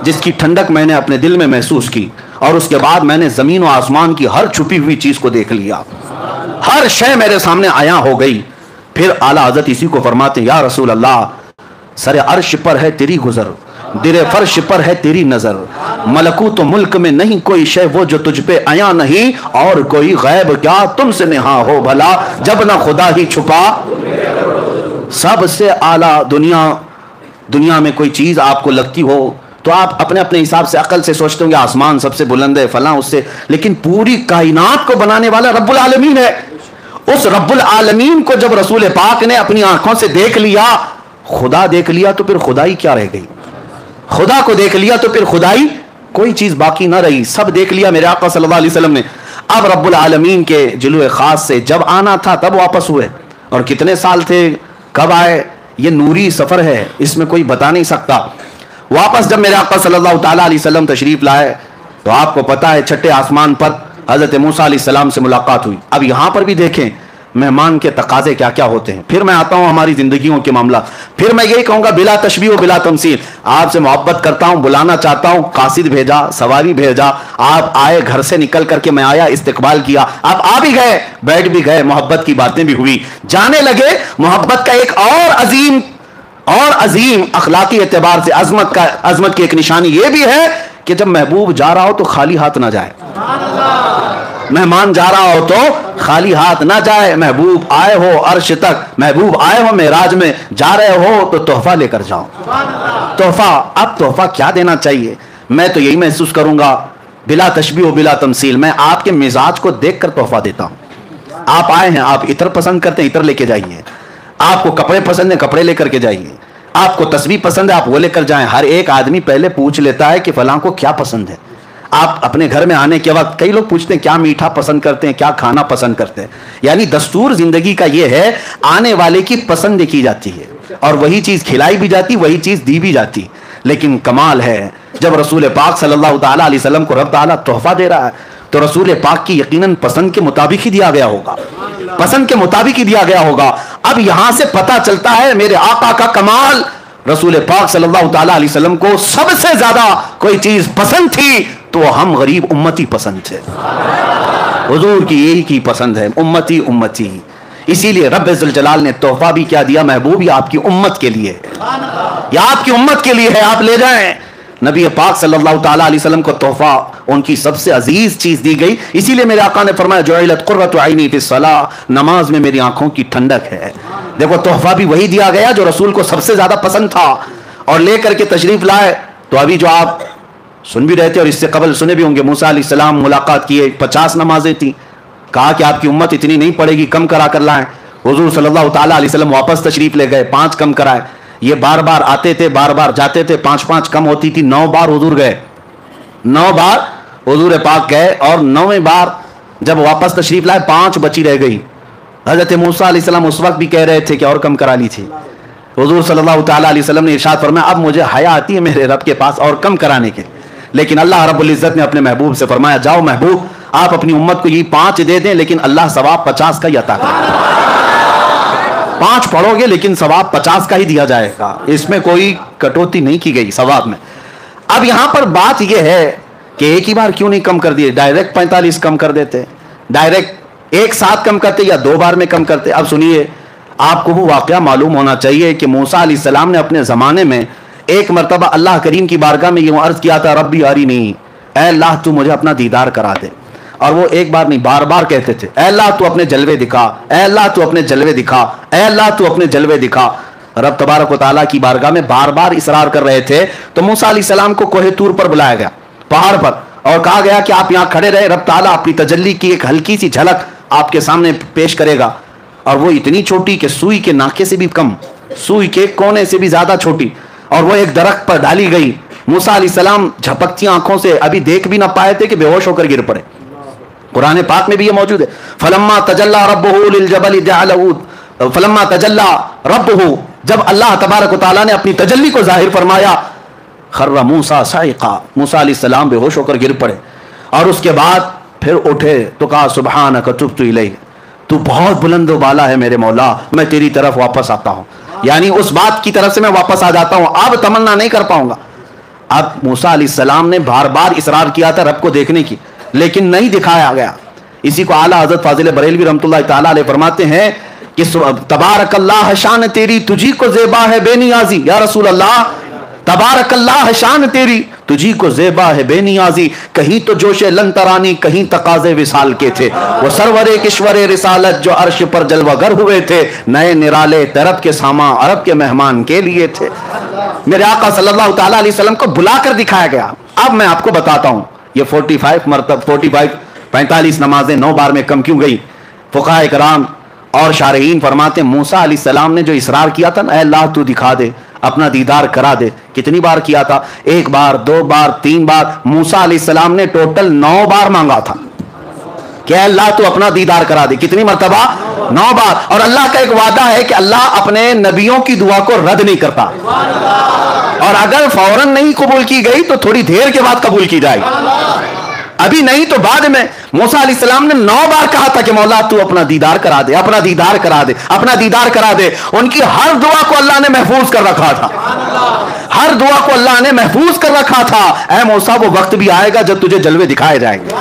جس کی ٹھنڈک میں نے اپنے دل میں محسوس کی, اور اس کے بعد میں نے زمین و آسمان کی ہر چھپی ہوئی چیز کو دیکھ لیا, ہر شے میرے سامنے عیاں ہو گئی. پھر اعلیٰ حضرت اسی کو فرماتے ہیں, یا رسول اللہ, سر عرش پر ہے تیری گزر, در فرش پر ہے تیری نظر, ملکوت و ملک میں نہیں کوئی شے وہ جو تجھ پہ عیاں نہیں, اور کوئی غیب کیا تم سے نہاں ہو بھلا, جب نہ خدا ہی چھپا. سب سے اعلیٰ دنیا میں کوئی چیز آپ کو لگتی ہو تو آپ اپنے اپنے حساب سے عقل سے سوچتے ہوں گے آسمان سب سے بلند ہے فلاں اس سے, لیکن پوری کائنات کو بنانے والا رب العالمین ہے. اس رب العالمین کو جب رسول پاک نے اپنی آنکھوں سے دیکھ لیا, خدا دیکھ لیا, تو پھر خدائی کیا رہ گئی. خدا کو دیکھ لیا تو پھر خدائی کوئی چیز باقی نہ رہی, سب دیکھ لیا میرے آقا صلی اللہ علیہ وسلم نے. اب رب العالمین کے جلوے خاص سے جب آنا تھا تب واپس ہوئے, اور کتنے سال تھے, کب آئے, یہ نوری سفر ہے, اس میں کوئی بتا نہیں سکتا. واپس جب میرے آقا صلی اللہ تعالیٰ علیہ وسلم تشریف لائے تو آپ کو پتا ہے چھٹے آسمان پر حضرت موسیٰ علیہ السلام سے ملاقات ہوئی. اب یہاں پر بھی دیکھیں مہمان کے تقاضے کیا کیا ہوتے ہیں. پھر میں آتا ہوں ہماری زندگیوں کے معاملہ, پھر میں یہی کہوں گا بلا تشبیہ و بلا تمثیل, آپ سے محبت کرتا ہوں, بلانا چاہتا ہوں, قاصد بھیجا, سواری بھیجا, آپ آئے, گھر سے نکل کر کے میں آیا, استقبال کیا, آپ آ بھی گئے, بیٹھ بھی گئے, محبت کی باتیں بھی ہوئی, جانے لگے. محبت کا ایک اور عظیم اخلاقی اعتبار سے عظمت کی ایک نشانی یہ بھی ہے کہ جب محبوب جا رہا ہو تو خالی ہاتھ نہ جائے, مہمان جا رہا ہو تو خالی ہاتھ نہ جائے. محبوب آئے ہو عرش تک, محبوب آئے ہو معراج میں, جا رہے ہو تو تحفہ لے کر جاؤ. تحفہ, اب تحفہ کیا دینا چاہیے, میں تو یہی محسوس کروں گا بلا تشبیہ و بلا تمثیل, میں آپ کے مزاج کو دیکھ کر تحفہ دیتا ہوں. آپ آئے ہیں, آپ عطر پسند کرتے ہیں, عطر لے کے جائیے. آپ کو کپڑے پسند ہیں, کپڑے لے کر کے جائیے. آپ کو تسبیح پسند ہے, آپ وہ لے کر جائیں. ہر ایک آدمی پہلے پوچھ لیتا ہے کہ فلاں کو کیا پسند ہے. آپ اپنے گھر میں آنے کے وقت کئی لوگ پوچھتے ہیں کیا میٹھا پسند کرتے ہیں, کیا کھانا پسند کرتے ہیں. یعنی دستور زندگی کا یہ ہے, آنے والے کی پسند کی جاتی ہے اور وہی چیز کھلائی بھی جاتی, وہی چیز دی بھی جاتی. لیکن کمال ہے جب رسول پاک صلی اللہ تعالیٰ علیہ وسلم کو رب تعالیٰ تحفہ دے رہا ہے تو رسول پاک کی یقیناً پسند کے مطابق ہی دیا گیا ہوگا, پسند کے مطابق ہی دیا گیا ہوگا. اب یہاں سے پتہ چلتا ہے میرے آقا کا کمال, رسول پاک صلی اللہ تعالیٰ علیہ وسلم کو سب سے زیادہ کوئی چیز پسند تھی تو ہم غریب امتی پسند تھے. حضور کی یہی کی پسند ہے, امتی امتی. اسی لیے رب ذوالجلال نے تحفہ بھی کیا دیا, محبوب یہ آپ کی امت کے لیے ہے, یہ آپ کی امت کے لیے ہے, آپ لے جائیں. نبی پاک صلی اللہ تعالیٰ علیہ وسلم کو تحفہ ان کی سب سے عزیز چیز دی گئی. اسی لیے میرے آقا نے فرمایا جعلت قرۃ عینی فی الصلاۃ, نماز میں میری آنکھوں کی ٹھنڈک ہے. دیکھو تحفہ بھی وہی دیا گیا جو رسول کو سب سے زیادہ پسند تھا, اور لے کر کے تشریف لائے. تو ابھی جو آپ سن بھی رہے تھے اور اس سے قبل سنے بھی ہوں گے, موسیٰ علیہ السلام ملاقات کیے, 50 نمازیں تھیں. کہا کہ آپ کی امت اتنی نہیں پڑے گی, کم کرا کر لائیں. حضور صلی اللہ تعالیٰ علیہ وسلم واپس تشریف لے گئے, 5 کم کرائے. یہ بار بار آتے تھے, بار بار جاتے تھے, 5 کم ہوتی تھی. 9 بار حضور گئے, 9 بار حضور پاک گئے, اور 9ویں بار جب واپس تشریف لائے 5 بچی رہ گئی. حضرت موسیٰ علیہ السلام اس وقت بھی کہہ رہے تھے کہ اور کم کرا لی تھی. حضور صلی اللہ تعالیٰ علیہ وسلم نے ارشاد فرمایا اب مجھے حیا آتی ہے میرے رب کے پاس اور کم کرانے کے. لیکن اللہ رب العزت نے اپنے محبوب سے فرمایا جاؤ محبوب, آپ اپنی امت کو یہ 5 دے دیں, لیکن اللہ ثواب 50 کا ہی عطا کرے. 5 پڑھو گے لیکن ثواب 50 کا ہی دیا جائے گا. اس میں کوئی کٹوتی نہیں کی گئی ثواب میں. اب یہاں پر بات یہ ہے کہ ایک ہی بار کیوں نہیں کم کر دیے, ڈائریکٹ 45 کم کر دیتے, ڈائریکٹ ایک ساتھ کم کرتے یا 2 بار میں کم کرتے. اب سنیے, آپ کو وہ واقعہ معلوم ہونا چاہیے کہ موسیٰ علیہ السلام نے اپنے زمانے میں ایک مرتبہ اللہ کریم کی بارگاہ میں یہ عرض کیا تھا ربی ارینی, اے اللہ تو مجھے اپنا دیدار کرا دے. اور وہ ایک بار نہیں بار بار کہتے تھے اے اللہ تو اپنے جلوے دکھا, اے اللہ تو اپنے جلوے دکھا, اے اللہ تو اپنے جلوے دکھا. رب تبارک و تعالیٰ کی بارگاہ میں بار بار اصرار کر رہے تھے. تو موسیٰ علیہ السلام کو کوہ طور پر بلایا گیا, پہاڑ پر, اور کہا گیا کہ آپ یہاں کھڑے رہے, رب تعالیٰ اپنی تجلی کی ایک ہلکی سی جھلک آپ کے سامنے پیش کرے گا. اور وہ اتنی چھوٹی کہ سوئی کے ناکے سے بھی کم, سوئی کے کونے سے بھی زیادہ چھوٹی, اور وہ ایک درخت پر ڈالی گئی. موسیٰ علیہ السلام جھپکتی آنکھوں سے ابھی دیکھ بھی نہ پائے تھے کہ بے ہوش ہو کر گر پڑے. قرآن پاک میں بھی یہ موجود ہے, فلما تجلی ربہ للجبل جعلہ, فلما تجلی ربہ, جب اللہ تبارک و تعالیٰ نے اپنی تجلی کو ظاہر فرمایا, خر موسیٰ صاعقا, موسیٰ علیہ السلام بے ہوش ہو کر گر پڑے. اور اس کے بعد پھر اٹھے تو کہا سبحانک تبت الیک, تو بہت بلند و بالا ہے میرے مولا, میں تیری طرف واپس آتا ہوں. یعنی اس بات کی طرف سے میں واپس آ جاتا ہوں, اب تمنا نہیں کر پاؤں گا. اب موسیٰ علیہ السلام نے بار بار اصرار کیا تھا رب کو دیکھنے کی, لیکن نہیں دکھایا گیا. اسی کو اعلیٰ حضرت فاضل بریلوی رحمۃ اللہ تعالیٰ علیہ فرماتے ہیں کہ تبارک اللہ شان تیری تجھی کو زیبا ہے بے نیازی. یا رسول اللہ, تبارک اللہ شان تیری تجھی کو زیبا ہے بے نیازی. کہیں تو جوش لن ترانی, کہیں تقاضے وصال کے تھے. وہ سرور کشور رسالت جو عرش پر جلوہ گر ہوئے تھے, نئے نرالے طرب کے سامان عرب کے مہمان کے لیے تھے. میرے آقا صلی اللہ تعالیٰ علیہ وسلم کو بلا کر دکھایا گیا. اب میں آپ کو بتاتا ہوں یہ 45 نمازیں 9 بار میں کم کیوں گئی. فقہاء کرام اور شارحین فرماتے ہیں موسیٰ علیہ السلام نے جو اصرار کیا تھا نا, اے اللہ تو دکھا دے, اپنا دیدار کرا دے, کتنی بار کیا تھا؟ 1 بار, 2 بار, 3 بار. موسیٰ علیہ السلام نے ٹوٹل 9 بار مانگا تھا کہ اے اللہ تو اپنا دیدار کرا دے. کتنی مرتبہ؟ 9 بار. اور اللہ کا ایک وعدہ ہے کہ اللہ اپنے نبیوں کی دعا کو رد نہیں کرتا, اور اگر فوراً نہیں قبول کی گئی تو تھوڑی دیر کے بعد قبول کی جائے گی, ابھی نہیں تو بعد میں. موسیٰ علیہ السلام نے 9 بار کہا تھا کہ مولا تو اپنا دیدار کرا دے, اپنا دیدار کرا دے, اپنا دیدار کرا دے. ان کی ہر دعا کو اللہ نے محفوظ کر رکھا تھا, ہر دعا کو اللہ نے محفوظ کر رکھا تھا. اے موسیٰ وہ وقت بھی آئے گا جب تجھے جلوے دکھائے جائیں گے,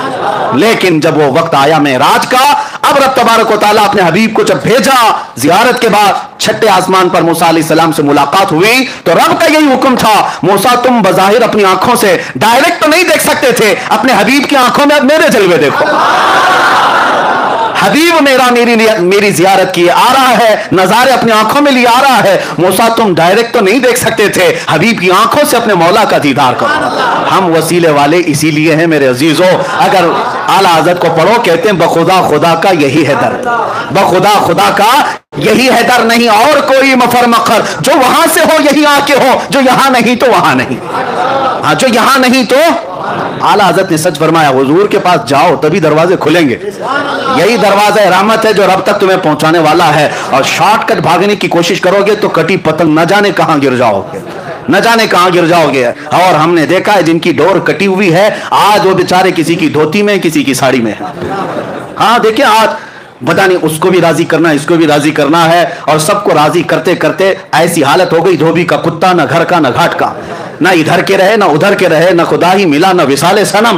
لیکن جب وہ وقت آیا معراج کا, اب رب تبارک و تعالیٰ اپنے حبیب کو جب بھیجا زیارت کے بعد, 6 آسمان پر موسیٰ علیہ السلام سے ملاقات ہوئی تو رب کا یہی حکم تھا, موسیٰ تم بظاہر اپنی آنکھوں سے ڈائریکٹ تو نہیں دیکھ سکتے تھے, اپنے حبیب کی آنکھوں میں اب میرے جلوے دیکھو. حبیب میری زیارت کیے آ رہا ہے, نظارے اپنی آنکھوں میں لیے آ رہا ہے. موسیٰ تم ڈائریکٹ تو نہیں دیکھ سکتے تھے, حبیب کی آنکھوں سے اپنے مولا کا دیدار کرو. ہم وسیلے والے اسی لیے ہیں میرے عزیزوں. اگر اعلیٰ حضرت کو پڑھو, کہتے ہیں بخدا خدا کا یہی ہے در, بخدا خدا کا یہی ہے در, نہیں اور کوئی مفر مخر. جو وہاں سے ہو یہی آ کے ہو, جو یہاں نہیں تو وہاں نہیں, ہاں جو یہاں نہیں تو. اعلیٰ حضرت نے سچ فرمایا, حضور کے پاس جاؤ تبھی دروازے کھلیں گے. یہی دروازہ رحمت ہے جو رب تک تمہیں پہنچانے والا ہے. اور شارٹ کٹ بھاگنے کی کوشش کرو گے تو کٹی پتنگ نہ جانے کہاں گر جاؤ گے, نہ جانے کہاں گر جاؤ گے. اور ہم نے دیکھا ہے جن کی ڈور کٹی ہوئی ہے, آج وہ بیچارے کسی کی دھوتی میں کسی کی ساڑی میں ہے. ہاں دیکھیں آج پتہ نہیں اس کو بھی راضی کرنا, اس کو بھی راضی کرنا ہے, اور سب کو راضی کرتے کرتے ایسی حالت ہو گئی دھوبی کا کتا, نہ گھر کا نہ گھاٹ کا, نہ ادھر کے رہے نہ ادھر کے رہے, نہ خدا ہی ملا نہ وصال صنم.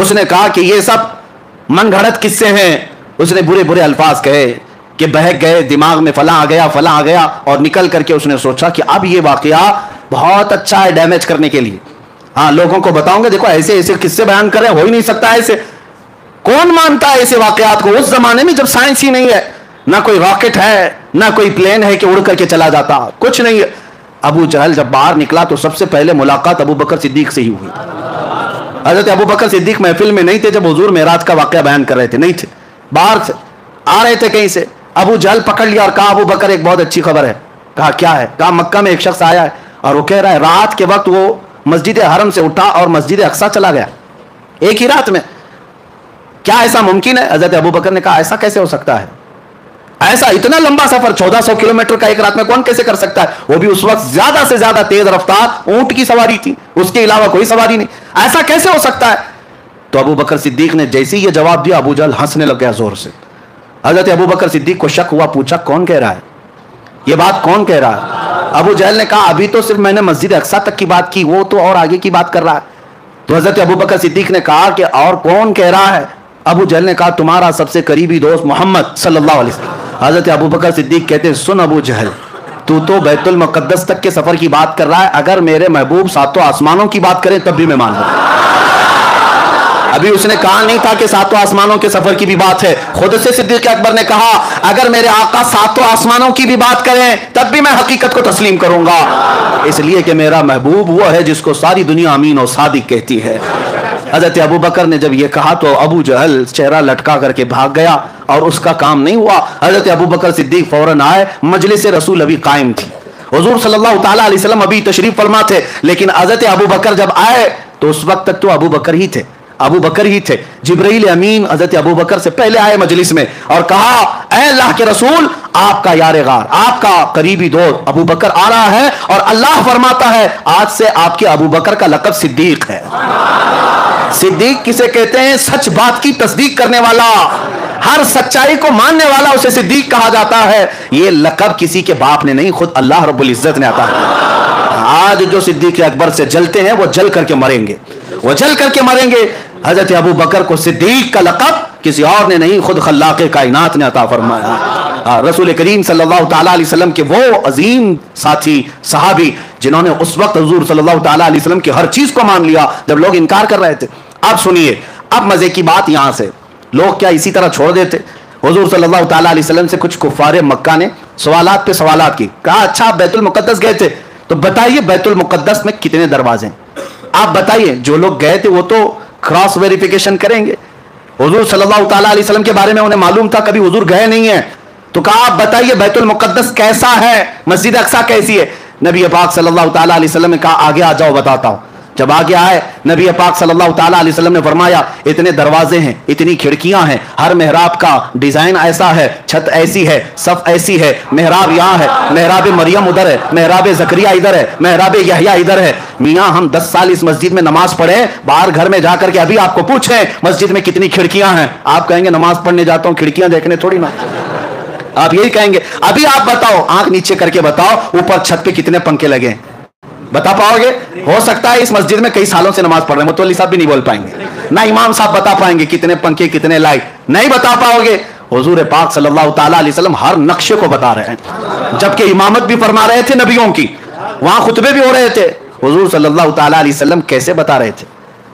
اس نے کہا کہ یہ سب من گھڑت قصے ہیں. اس نے برے برے الفاظ کہے کہ بہک گئے, دماغ میں فلاں آ گیا, اور نکل کر کے اس نے سوچا کہ اب یہ واقعہ بہت اچھا ہے ڈیمیج کرنے کے لیے. ہاں, لوگوں کو بتاؤں گے دیکھو ایسے ایسے قصے بیان کریں, ہو ہی نہیں سکتا ایسے. کون مانتا ہے ایسے واقعات کو اس زمانے میں جب سائنس ہی نہیں ہے, نہ کوئی راکٹ ہے, نہ کوئی پلین ہے کہ اڑ کر کے چلا جاتا, کچھ نہیں ہے. ابو جہل جب باہر نکلا تو سب سے پہلے ملاقات ابو بکر صدیق سے ہی ہوئی. حضرت ابو بکر صدیق محفل میں نہیں تھے جب حضور معراج کا واقعہ بیان کر رہے تھے, نہیں تھے, باہر سے آ رہے تھے کہیں سے. ابو جہل پکڑ لیا اور کہا ابو بکر ایک بہت اچھی خبر ہے. کہا کیا ہے؟ کہا مکہ میں ایک شخص آیا ہے اور وہ کہہ رہا ہے رات کے وقت وہ مسجد حرم سے اٹھا اور مسجد اقصی چلا گیا ایک ہی رات میں. کیا ایسا ممکن ہے؟ حضرت ابو بکر نے کہا ایسا کیسے ہو سکتا ہے؟ ایسا اتنا لمبا سفر 1400 کلومیٹر کا ایک رات میں کون کیسے کر سکتا ہے؟ وہ بھی اس وقت زیادہ سے زیادہ تیز رفتار اونٹ کی سواری تھی, اس کے علاوہ کوئی سواری نہیں. ایسا کیسے ہو سکتا ہے؟ تو ابو بکر صدیق نے جیسے ہی یہ جواب دیا ابو جہل ہنسنے لگ گیا زور سے. حضرت ابو بکر صدیق کو شک ہوا, پوچھا کون کہہ رہا ہے یہ بات, کون کہہ رہا ہے؟ ابو جہل نے کہا ابھی تو صرف میں نے مسجد اقصی تک کی بات کی, وہ تو اور آگے کی بات کر رہا ہے. تو حضرت ابو بکر صدیق نے کہا کہ اور کون کہہ رہا ہے؟ ابو جہل نے کہا تمہارا سب سے قریبی دوست محمد صلی اللہ علیہ وسلم. حضرت ابو بکر صدیق کہتے ہیں سن ابو جہل, تو بیت المقدس تک کے سفر کی بات کر رہا ہے, اگر میرے محبوب ساتوں آسمانوں کی بات کریں تب بھی میں مان لوں. ابھی اس نے کہا نہیں تھا کہ ساتوں آسمانوں کے سفر کی بھی بات ہے. خود سے صدیق اکبر نے کہا اگر میرے آقا ساتوں آسمانوں کی بھی بات کریں تب بھی میں حقیقت کو تسلیم کروں گا, اس لیے کہ میرا محبوب وہ ہے جس کو ساری دنیا امین اور صادق کہتی ہے. حضرت ابو بکر نے جب یہ کہا تو ابو جہل چہرہ لٹکا کر کے بھاگ گیا اور اس کا کام نہیں ہوا. حضرت ابو بکر صدیق فوراً آئے, مجلس رسول ابھی قائم تھی, حضور صلی اللہ تعالی علیہ وسلم ابھی تشریف فرما تھے, لیکن حضرت ابو بکر جب آئے تو اس وقت تک تو ابو بکر ہی تھے. جبرائیل امین حضرت ابو بکر سے پہلے آئے مجلس میں اور کہا اے اللہ کے رسول, آپ کا یار غار, آپ کا قریبی دوست ابو بکر آ رہا ہے اور اللہ فرماتا ہے آج سے آپ کے ابو بکر کا لقب صدیق ہے. صدیق کسے کہتے ہیں؟ سچ بات کی تصدیق کرنے والا, ہر سچائی کو ماننے والا اسے صدیق کہا جاتا ہے. یہ لقب کسی کے باپ نے نہیں, خود اللہ رب العزت نے عطا کیا. آج جو صدیق اکبر سے جلتے ہیں وہ جل کر کے مریں گے, حضرت ابو بکر کو صدیق کا لقب کسی اور نے نہیں, خود خلاق کائنات نے عطا فرمایا. رسول کریم صلی اللہ تعالی علیہ وسلم کے وہ عظیم ساتھی صحابی جنہوں نے اس وقت حضور صلی اللہ تعالی علیہ وسلم کی ہر چیز کو مان لیا جب لوگ انکار کر رہے تھے. اب سنیے, اب مزے کی بات یہاں سے, لوگ کیا اسی طرح چھوڑ دیتے؟ حضور صلی اللہ تعالی علیہ وسلم سے کچھ کفار مکہ نے سوالات پہ سوالات کی. کہا اچھا آپ بیت المقدس گئے تھے تو بتائیے بیت المقدس میں کتنے دروازے ہیں؟ آپ بتائیے. جو لوگ گئے تھے وہ تو کراس ویریفیکیشن کریں گے. حضور صلی اللہ تعالی علیہ وسلم کے بارے میں انہیں معلوم تھا, کبھی حضور گئے نہیں ہیں, تو کہا آپ بتائیے بیت المقدس کیسا ہے, مسجد اقصی کیسی ہے؟ نبی پاک صلی اللہ تعالی علیہ وسلم نے کہا آگے آ جاؤ بتاتا ہوں. جب آگے آئے نبی پاک صلی اللہ تعالی علیہ وسلم نے فرمایا اتنے دروازے ہیں, اتنی کھڑکیاں ہیں, ہر محراب کا ڈیزائن ایسا ہے, چھت ایسی ہے, صف ایسی ہے, محراب یہاں ہے, محراب مریم ادھر ہے, محراب زکریا ادھر ہے, محراب یحییٰ ادھر ہے. میاں ہم 10 سال اس مسجد میں نماز پڑھے, باہر گھر میں جا کر کے ابھی آپ کو پوچھیں مسجد میں کتنی کھڑکیاں ہیں, آپ کہیں گے نماز پڑھنے جاتا ہوں کھڑکیاں دیکھنے تھوڑی نا, آپ یہی کہیں گے. ابھی آپ بتاؤ, آنکھ نیچے کر کے بتاؤ اوپر چھت پہ کتنے پنکھے لگے ہیں, بتا پاؤ گے؟ ہو سکتا ہے اس مسجد میں کئی سالوں سے نماز پڑھ رہے ہیں, متولی صاحب بھی نہیں بول پائیں گے, نہ امام صاحب بتا پائیں گے کتنے پنکھے کتنے لائٹ, نہیں بتا پاؤ گے. حضور پاک صلی اللہ تعالی علیہ وسلم ہر نقشے کو بتا رہے ہیں, جبکہ امامت بھی فرما رہے تھے نبیوں کی, وہاں خطبے بھی ہو رہے تھے. حضور صلی اللہ تعالی علیہ وسلم کیسے بتا رہے تھے؟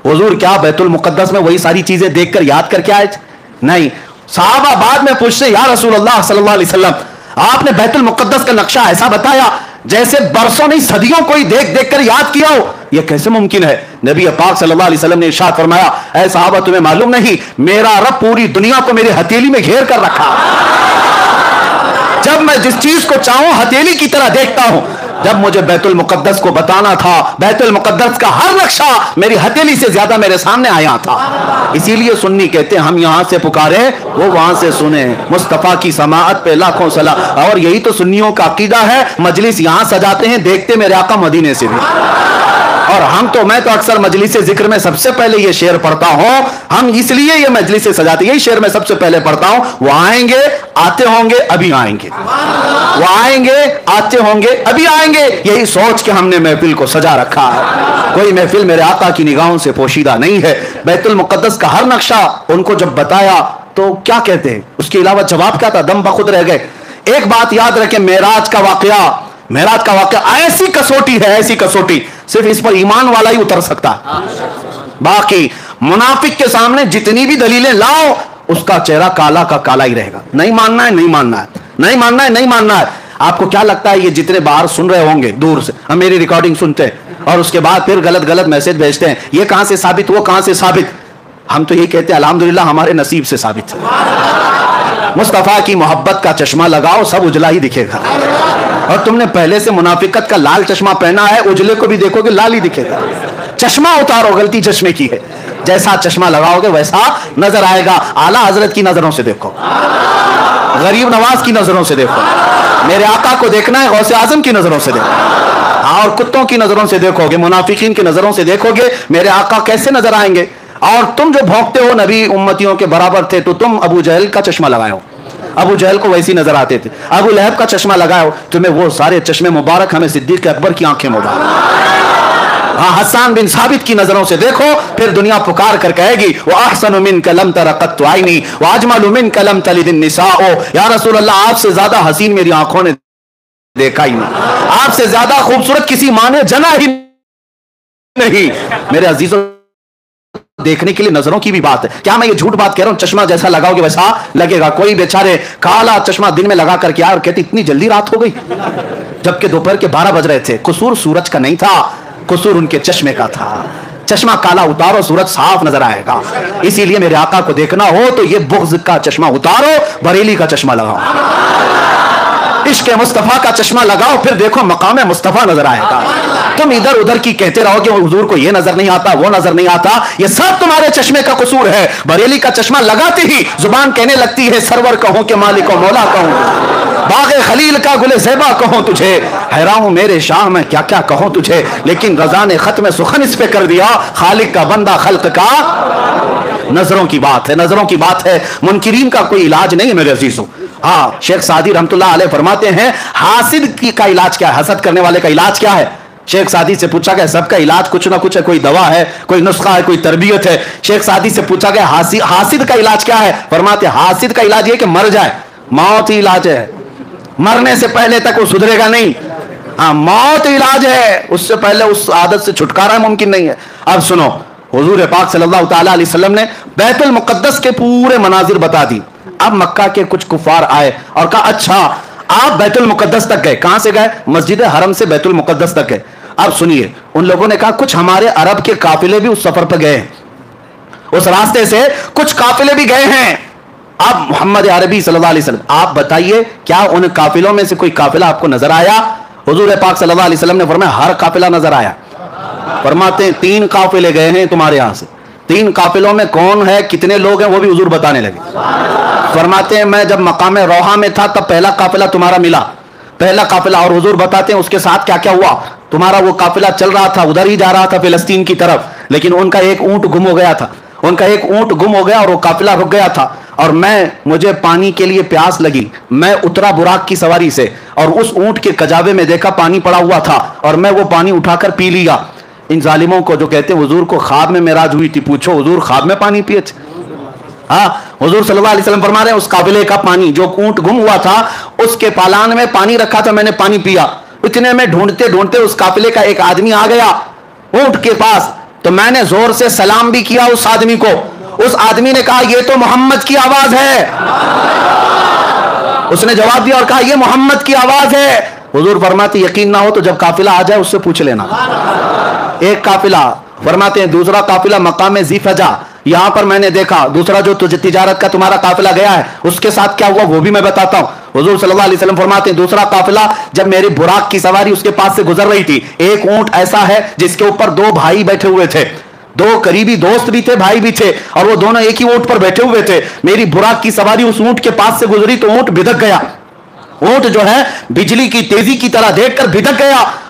حضور کیا بیت المقدس میں وہی ساری چیزیں دیکھ کر یاد کر کے آئے تھے؟ نہیں. صحابہ بعد میں پوچھتے یا رسول اللہ صلی اللہ علیہ وسلم آپ نے بیت المقدس کا نقشہ ایسا بتایا جیسے برسوں نہیں صدیوں کوئی دیکھ دیکھ کر یاد کیا ہو, یہ کیسے ممکن ہے؟ نبی پاک صلی اللہ علیہ وسلم نے ارشاد فرمایا اے صحابہ تمہیں معلوم نہیں, میرا رب پوری دنیا کو میرے ہتھیلی میں گھیر کر رکھا, جب میں جس چیز کو چاہوں ہتھیلی کی طرح دیکھتا ہوں. جب مجھے بیت المقدس کو بتانا تھا, بیت المقدس کا ہر نقشہ میری ہتھیلی سے زیادہ میرے سامنے آیا تھا. اسی لیے سنی کہتے ہیں ہم یہاں سے پکارے وہ وہاں سے سنے, مصطفیٰ کی سماعت پہ لاکھوں سلام. اور یہی تو سنیوں کا عقیدہ ہے, مجلس یہاں سجاتے ہیں دیکھتے میرے آقا مدینے سے بھی. اور میں تو اکثر مجلس ذکر میں سب سے پہلے یہ شعر پڑھتا ہوں. ہم اس لیے یہ مجلس سجاتے, یہی شعر میں سب سے پہلے پڑھتا ہوں. وہ آئیں گے, آتے ہوں گے, ابھی آئیں گے. وہ آئیں گے, آتے ہوں گے, ابھی آئیں گے. یہی سوچ کے ہم نے محفل کو سجا رکھا ہے. کوئی محفل میرے آقا کی نگاہوں سے پوشیدہ نہیں ہے. بیت المقدس کا ہر نقشہ ان کو جب بتایا تو کیا کہتے ہیں, اس کے علاوہ جواب کیا تھا؟ دم بخود رہ گئے. ایک بات یاد رکھیں, معراج کا واقعہ ایسی کسوٹی ہے, ایسی کسوٹی صرف اس پر ایمان والا ہی اتر سکتا ہے. باقی منافق کے سامنے جتنی بھی دلیلیں لاؤ, اس کا چہرہ کالا کا کالا ہی رہے گا. نہیں ماننا ہے, نہیں ماننا ہے, نہیں ماننا ہے, نہیں ماننا ہے. آپ کو کیا لگتا ہے یہ جتنے باہر سن رہے ہوں گے دور سے, ہم میری ریکارڈنگ سنتے ہیں اور اس کے بعد پھر غلط میسج بھیجتے ہیں, یہ کہاں سے ثابت, وہ کہاں سے ثابت. ہم تو یہی کہتے ہیں الحمدللہ ہمارے نصیب سے ثابت ہے. مصطفیٰ کی محبت کا چشمہ لگاؤ, سب اجلا ہی دکھے گا. اور تم نے پہلے سے منافقت کا لال چشمہ پہنا ہے, اجلے کو بھی دیکھو گے لال ہی دکھے گا. چشمہ اتارو, غلطی چشمے کی ہے. جیسا چشمہ لگاؤ گے ویسا نظر آئے گا. اعلیٰ حضرت کی نظروں سے دیکھو, غریب نواز کی نظروں سے دیکھو. میرے آقا کو دیکھنا ہے, غوث اعظم کی نظروں سے دیکھو. اور کتوں کی نظروں سے دیکھو گے, منافقین کی نظروں سے دیکھو گے, میرے آقا کیسے نظر آئیں گے. اور تم جو بھونکتے ہو نبی امتیوں کے برابر تھے, تو تم ابو جہل کا چشمہ لگائے ہو, ابو جہل کو ویسی نظر آتے تھے. ابو لہب کا چشمہ لگائے ہو, تمہیں وہ سارے چشمے مبارک, ہمیں صدیق اکبر کی آنکھیں مبارک. حسان بن ثابت کی نظروں سے دیکھو, پھر دنیا پکار کر کہے گی وَأَحْسَنُ مِنْكَ لَمْ تَرَ قَطُّ عَيْنِي وَأَجْمَلُ مِنْكَ لَمْ تَلِدِ النِّسَاءُ. یا رسول اللہ, آپ سے زیادہ حسین میری آنکھوں نے دیکھا ہی نہیں, آپ سے زیادہ خوبصورت کسی ماں نے جنا ہی نہیں. میرے عزیزوں, دیکھنے کے لیے نظروں کی بھی بات ہے. کیا میں یہ جھوٹ بات کہہ رہا ہوں؟ چشمہ جیسا لگاؤ گے ویسا لگے گا. کوئی بیچارے کالا چشمہ دن میں لگا کر کے اور کہتے اتنی جلدی رات ہو گئی, جبکہ دوپہر کے 12 بج رہے تھے. قصور سورج کا نہیں تھا, قصور ان کے چشمے کا تھا. چشمہ کالا اتارو, سورج صاف نظر آئے گا. اسی لیے میرے آقا کو دیکھنا ہو تو یہ بغض کا چشمہ اتارو, بریلی کا چشمہ لگاؤ, عشق مصطفیٰ کا چشمہ لگاؤ, پھر دیکھو مقام مصطفیٰ نظر آئے گا. تم ادھر ادھر کی کہتے رہو کہ حضور کو یہ نظر نہیں آتا, وہ نظر نہیں آتا, یہ سب تمہارے چشمے کا قصور ہے. بریلی کا چشمہ لگاتے ہی زبان کہنے لگتی ہے سرور کہوں کہ مالک و مولا کہوں, باغ خلیل کا گل زیبا کہوں تجھے, حیران ہوں میرے شاہ میں کیا کیا کہوں تجھے. لیکن رضا نے ختم سخن اس پہ کر دیا, خالق کا بندہ خلق کا. نظروں کی بات ہے, نظروں کی بات ہے. منکرین کا کوئی علاج نہیں ہے میرے عزیزوں. ہاں, شیخ سعدی رحمت اللہ علیہ فرماتے ہیں حاسد کا علاج کیا ہے, حسد کرنے والے کا علاج کیا ہے. شیخ سعدی سے پوچھا گیا, سب کا علاج کچھ نہ کچھ ہے, کوئی دوا ہے, کوئی نسخہ ہے, کوئی تربیت ہے. شیخ سعدی سے پوچھا گیا حاسد کا علاج کیا ہے, فرماتے حاسد کا علاج یہ کہ مر جائے, موت ہی علاج ہے. مرنے سے پہلے تک وہ سدھرے گا نہیں. ہاں, موت علاج ہے, اس سے پہلے اس عادت سے چھٹکارا ممکن نہیں ہے. اب سنو, حضور پاک صلی اللہ تعالی علیہ وسلم نے بیت المقدس کے پورے مناظر بتا دی. اب مکہ کے کچھ کفار آئے اور کہا اچھا آپ بیت المقدس تک گئے, کہاں سے گئے؟ مسجد حرم سے بیت المقدس تک گئے. اب سنیے, ان لوگوں نے کہا کچھ ہمارے عرب کے قافلے بھی اس سفر پہ گئے ہیں, اس راستے سے کچھ قافلے بھی گئے ہیں. اب محمد عربی صلی اللہ علیہ وسلم, آپ بتائیے کیا ان قافلوں میں سے کوئی قافلہ آپ کو نظر آیا؟ حضور پاک صلی اللہ علیہ وسلم نے فرمایا ہر قافلہ نظر آیا. فرماتے ہیں 3 قافلے گئے ہیں تمہارے یہاں سے, 3 قافلوں میں کون ہے, کتنے لوگ ہیں, وہ بھی حضور بتانے لگے. فرماتے ہیں میں جب مقام روحہ میں تھا تب پہلا قافلہ تمہارا ملا, پہلا قافلہ, اور حضور بتاتے ہیں اس کے ساتھ کیا کیا ہوا. تمہارا وہ قافلہ چل رہا تھا, ادھر ہی جا رہا تھا فلسطین کی طرف, لیکن ان کا ایک اونٹ گم ہو گیا تھا, ان کا ایک اونٹ گم ہو گیا اور وہ قافلہ رک گیا تھا. اور مجھے پانی کے لیے پیاس لگی, میں اترا براق کی سواری سے اور اس اونٹ کے کجاوے میں دیکھا پانی پڑا ہوا تھا اور میں وہ پانی اٹھا کر پی لیا. ان ظالموں کو جو کہتے ہیں حضور کو خواب میں معراج ہوئی تھی, پوچھو حضور خواب میں پانی پیے تھے؟ ہاں, حضور صلی اللہ علیہ وسلم فرما رہے ہیں اس قافلے کا پانی, جو اونٹ گم ہوا تھا اس کے پالان میں پانی رکھا تھا, میں نے پانی پیا. اتنے میں ڈھونڈتے ڈھونڈتے اس قافلے کا ایک آدمی آ گیا اونٹ کے پاس, تو میں نے زور سے سلام بھی کیا اس آدمی کو. اس آدمی نے کہا یہ تو محمد کی آواز ہے. اس نے جواب دیا اور کہا یہ محمد کی آواز ہے. حضور فرماتے یقین نہ ہو تو جب قافلہ آ جائے اس سے پوچھ لینا. ایک قافلہ, فرماتے ہیں دوسرا قافلہ مقام ذی فجا, یہاں پر میں نے دیکھا. دوسرا جو تجارت کا تمہارا قافلہ گیا ہے اس کے ساتھ کیا ہوا وہ بھی میں بتاتا ہوں. حضور صلی اللہ علیہ وسلم فرماتے ہیں دوسرا قافلہ جب میری براق کی سواری اس کے پاس سے گزر رہی تھی, ایک اونٹ ایسا ہے جس کے اوپر 2 بھائی بیٹھے ہوئے تھے, 2 قریبی دوست بھی تھے, بھائی بھی تھے, اور وہ دونوں ایک ہی اونٹ پر بیٹھے ہوئے تھے. میری براق کی سواری اس اونٹ کے پاس سے گزری تو اونٹ بھدک گیا. اونٹ جو ہے بجلی کی تیزی کی طرح دیکھ کر بھدک گیا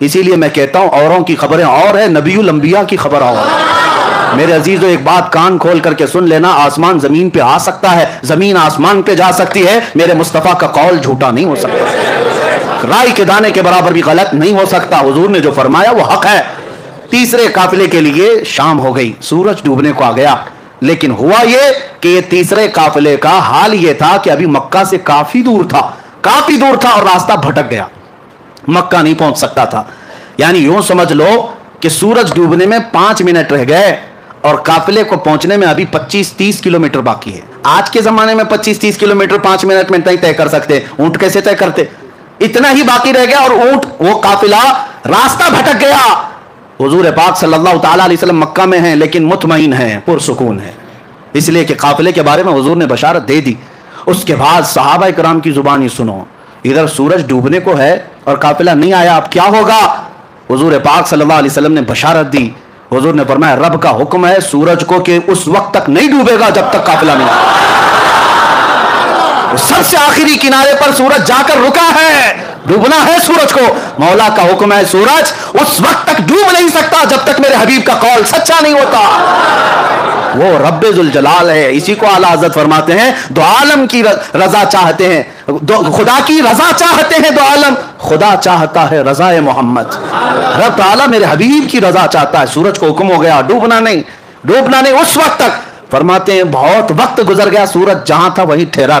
اسی لیے میں کہتا ہوں اوروں کی خبریں اور ہے، نبی الانبیاء کی خبر اور ہے۔ میرے عزیزو ایک بات کان کھول کر کے سن لینا، آسمان زمین پہ آ سکتا ہے، زمین آسمان پہ جا سکتی ہے، میرے مصطفیٰ کا قول جھوٹا نہیں ہو سکتا، رائی کے دانے کے برابر بھی غلط نہیں ہو سکتا، حضور نے جو فرمایا وہ حق ہے۔ تیسرے قافلے کے لیے شام ہو گئی، سورج ڈوبنے کو آ گیا، لیکن ہوا یہ کہ یہ تیسرے قافلے کا حال یہ تھا کہ ابھی مکہ سے کافی دور تھا اور راستہ بھٹک گیا، مکہ نہیں پہنچ سکتا تھا۔ یعنی یوں سمجھ لو کہ سورج ڈوبنے میں 5 منٹ رہ گئے اور قافلے کو پہنچنے میں ابھی 25-30 کلومیٹر باقی ہے۔ آج کے زمانے میں 25-30 کلومیٹر 5 منٹ میں نہیں طے کر سکتے، اونٹ کیسے طے کرتے؟ اتنا ہی باقی رہ گیا اور اونٹ وہ قافلہ راستہ بھٹک گیا۔ حضور پاک صلی اللہ تعالیٰ علیہ وسلم مکہ میں ہیں لیکن مطمئن ہیں، پرسکون ہیں، اس لیے کہ قافلے کے بارے میں حضور نے بشارت دے دی۔ اس کے بعد صحابہ کرام کی زبانی سنو، ادھر سورج ڈوبنے کو ہے اور قافلہ نہیں آیا، اب کیا ہوگا؟ حضور پاک صلی اللہ علیہ وسلم نے بشارت دی، حضور نے فرمایا رب کا حکم ہے سورج کو کہ اس وقت تک نہیں ڈوبے گا جب تک قافلہ نہیں آئے۔ سب سے آخری کنارے پر سورج جا کر رکا ہے، ڈوبنا ہے سورج کو، مولا کا حکم ہے سورج اس وقت تک ڈوب نہیں سکتا جب تک میرے حبیب کا قول سچا نہیں ہوتا۔ وہ رب ذوالجلال ہے، اسی کو اعلیٰ حضرت فرماتے ہیں دو عالم کی رضا چاہتے ہیں، خدا کی رضا چاہتے ہیں دو عالم، خدا چاہتا ہے رضا محمد۔ رب تعالیٰ میرے حبیب کی رضا چاہتا ہے، سورج کو حکم ہو گیا ڈوبنا نہیں اس وقت تک۔ فرماتے ہیں بہت وقت گزر گیا، سورج جہاں تھا وہیں ٹھہرا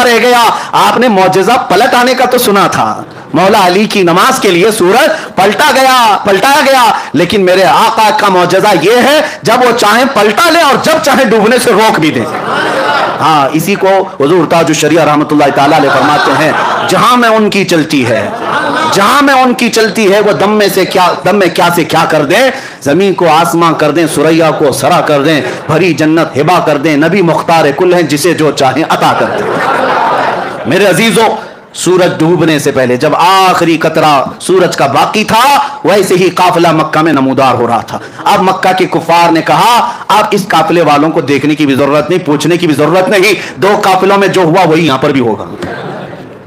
رہ گیا۔ آپ نے معجزہ پلٹ آنے کا تو سنا تھا، مولا علی کی نماز کے لیے سورج پلٹایا گیا، لیکن میرے آقا کا معجزہ یہ ہے جب وہ چاہیں پلٹا لے اور جب چاہیں ڈوبنے سے روک بھی دے۔ ہاں، اسی کو حضور تاج الشریعہ رحمۃ اللہ تعالیٰ علیہ فرماتے ہیں جہاں میں ان کی چلتی ہے وہ دم میں کیا سے کیا کر دیں، زمین کو آسماں کر دیں، سریا کو سرا کر دیں، بھری جنت ہبا کر دیں، نبی مختار کل ہیں جسے جو چاہیں عطا کر دیں۔ میرے عزیزو، سورج ڈوبنے سے پہلے جب آخری قطرہ سورج کا باقی تھا ویسے ہی قافلہ مکہ میں نمودار ہو رہا تھا۔ اب مکہ کے کفار نے کہا اب اس قافلے والوں کو دیکھنے کی بھی ضرورت نہیں، پوچھنے کی بھی ضرورت نہیں، 2 قافلوں میں جو ہوا وہی یہاں پر بھی ہوگا۔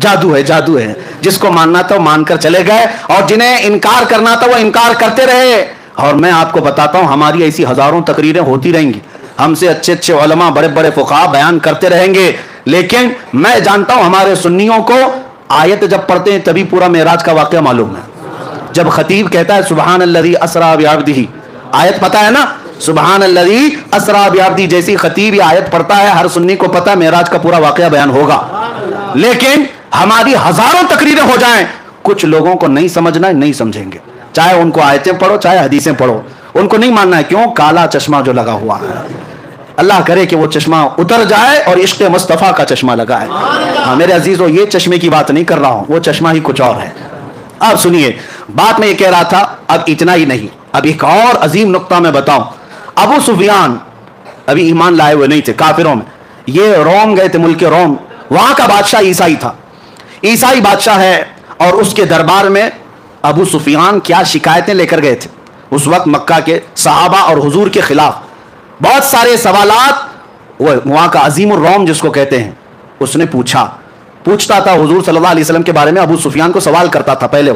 جادو ہے، جس کو ماننا تھا وہ مان کر چلے گئے اور جنہیں انکار کرنا تھا وہ انکار کرتے رہے۔ اور میں آپ کو بتاتا ہوں ہماری ایسی ہزاروں تقریریں ہوتی رہیں گی، ہم سے اچھے علماء بڑے فقہا بیان کرتے رہیں گے، لیکن میں جانتا ہوں ہمارے سنیوں کو آیت جب پڑھتے ہیں تبھی پورا معراج کا واقعہ معلوم ہے۔ جب خطیب کہتا ہے سبحان الذی اسری بعبدہ، آیت پتہ ہے نا، سبحان الذی اسری بعبدہ، جیسی خطیب یہ آیت پڑھتا ہے ہر سنی کو پتہ ہے معراج کا پورا واقعہ بیان ہوگا۔ لیکن ہماری ہزاروں تقریریں ہو جائیں، کچھ لوگوں کو نہیں سمجھنا ہے، نہیں سمجھیں گے، چاہے ان کو آیتیں پڑھو چاہے حدیثیں پڑھو، ان کو نہیں ماننا ہے۔ کیوں؟ کالا چشمہ جو لگا ہوا ہے، اللہ کرے کہ وہ چشمہ اتر جائے اور عشق مصطفیٰ کا چشمہ لگائے۔ ہاں میرے عزیزو، یہ چشمے کی بات نہیں کر رہا ہوں، وہ چشمہ ہی کچھ اور ہے۔ اب سنیے بات میں یہ کہہ رہا تھا، اب اتنا ہی نہیں، اب ایک اور عظیم نقطہ میں بتاؤں۔ ابو سفیان ابھی ایمان لائے ہوئے نہیں تھے، کافروں میں، یہ روم گئے تھے، ملک روم، وہاں کا بادشاہ عیسائی تھا، عیسائی بادشاہ ہے، اور اس کے دربار میں ابو سفیان کیا شکایتیں لے کر گئے تھے اس وقت مکہ کے صحابہ اور حضور کے خلاف، بہت سارے سوالات۔ وہ وہاں کا عظیم الروم جس کو کہتے ہیں، اس نے پوچھتا تھا حضور صلی اللہ علیہ وسلم کے بارے میں، ابو سفیان کو سوال کرتا تھا، پہلے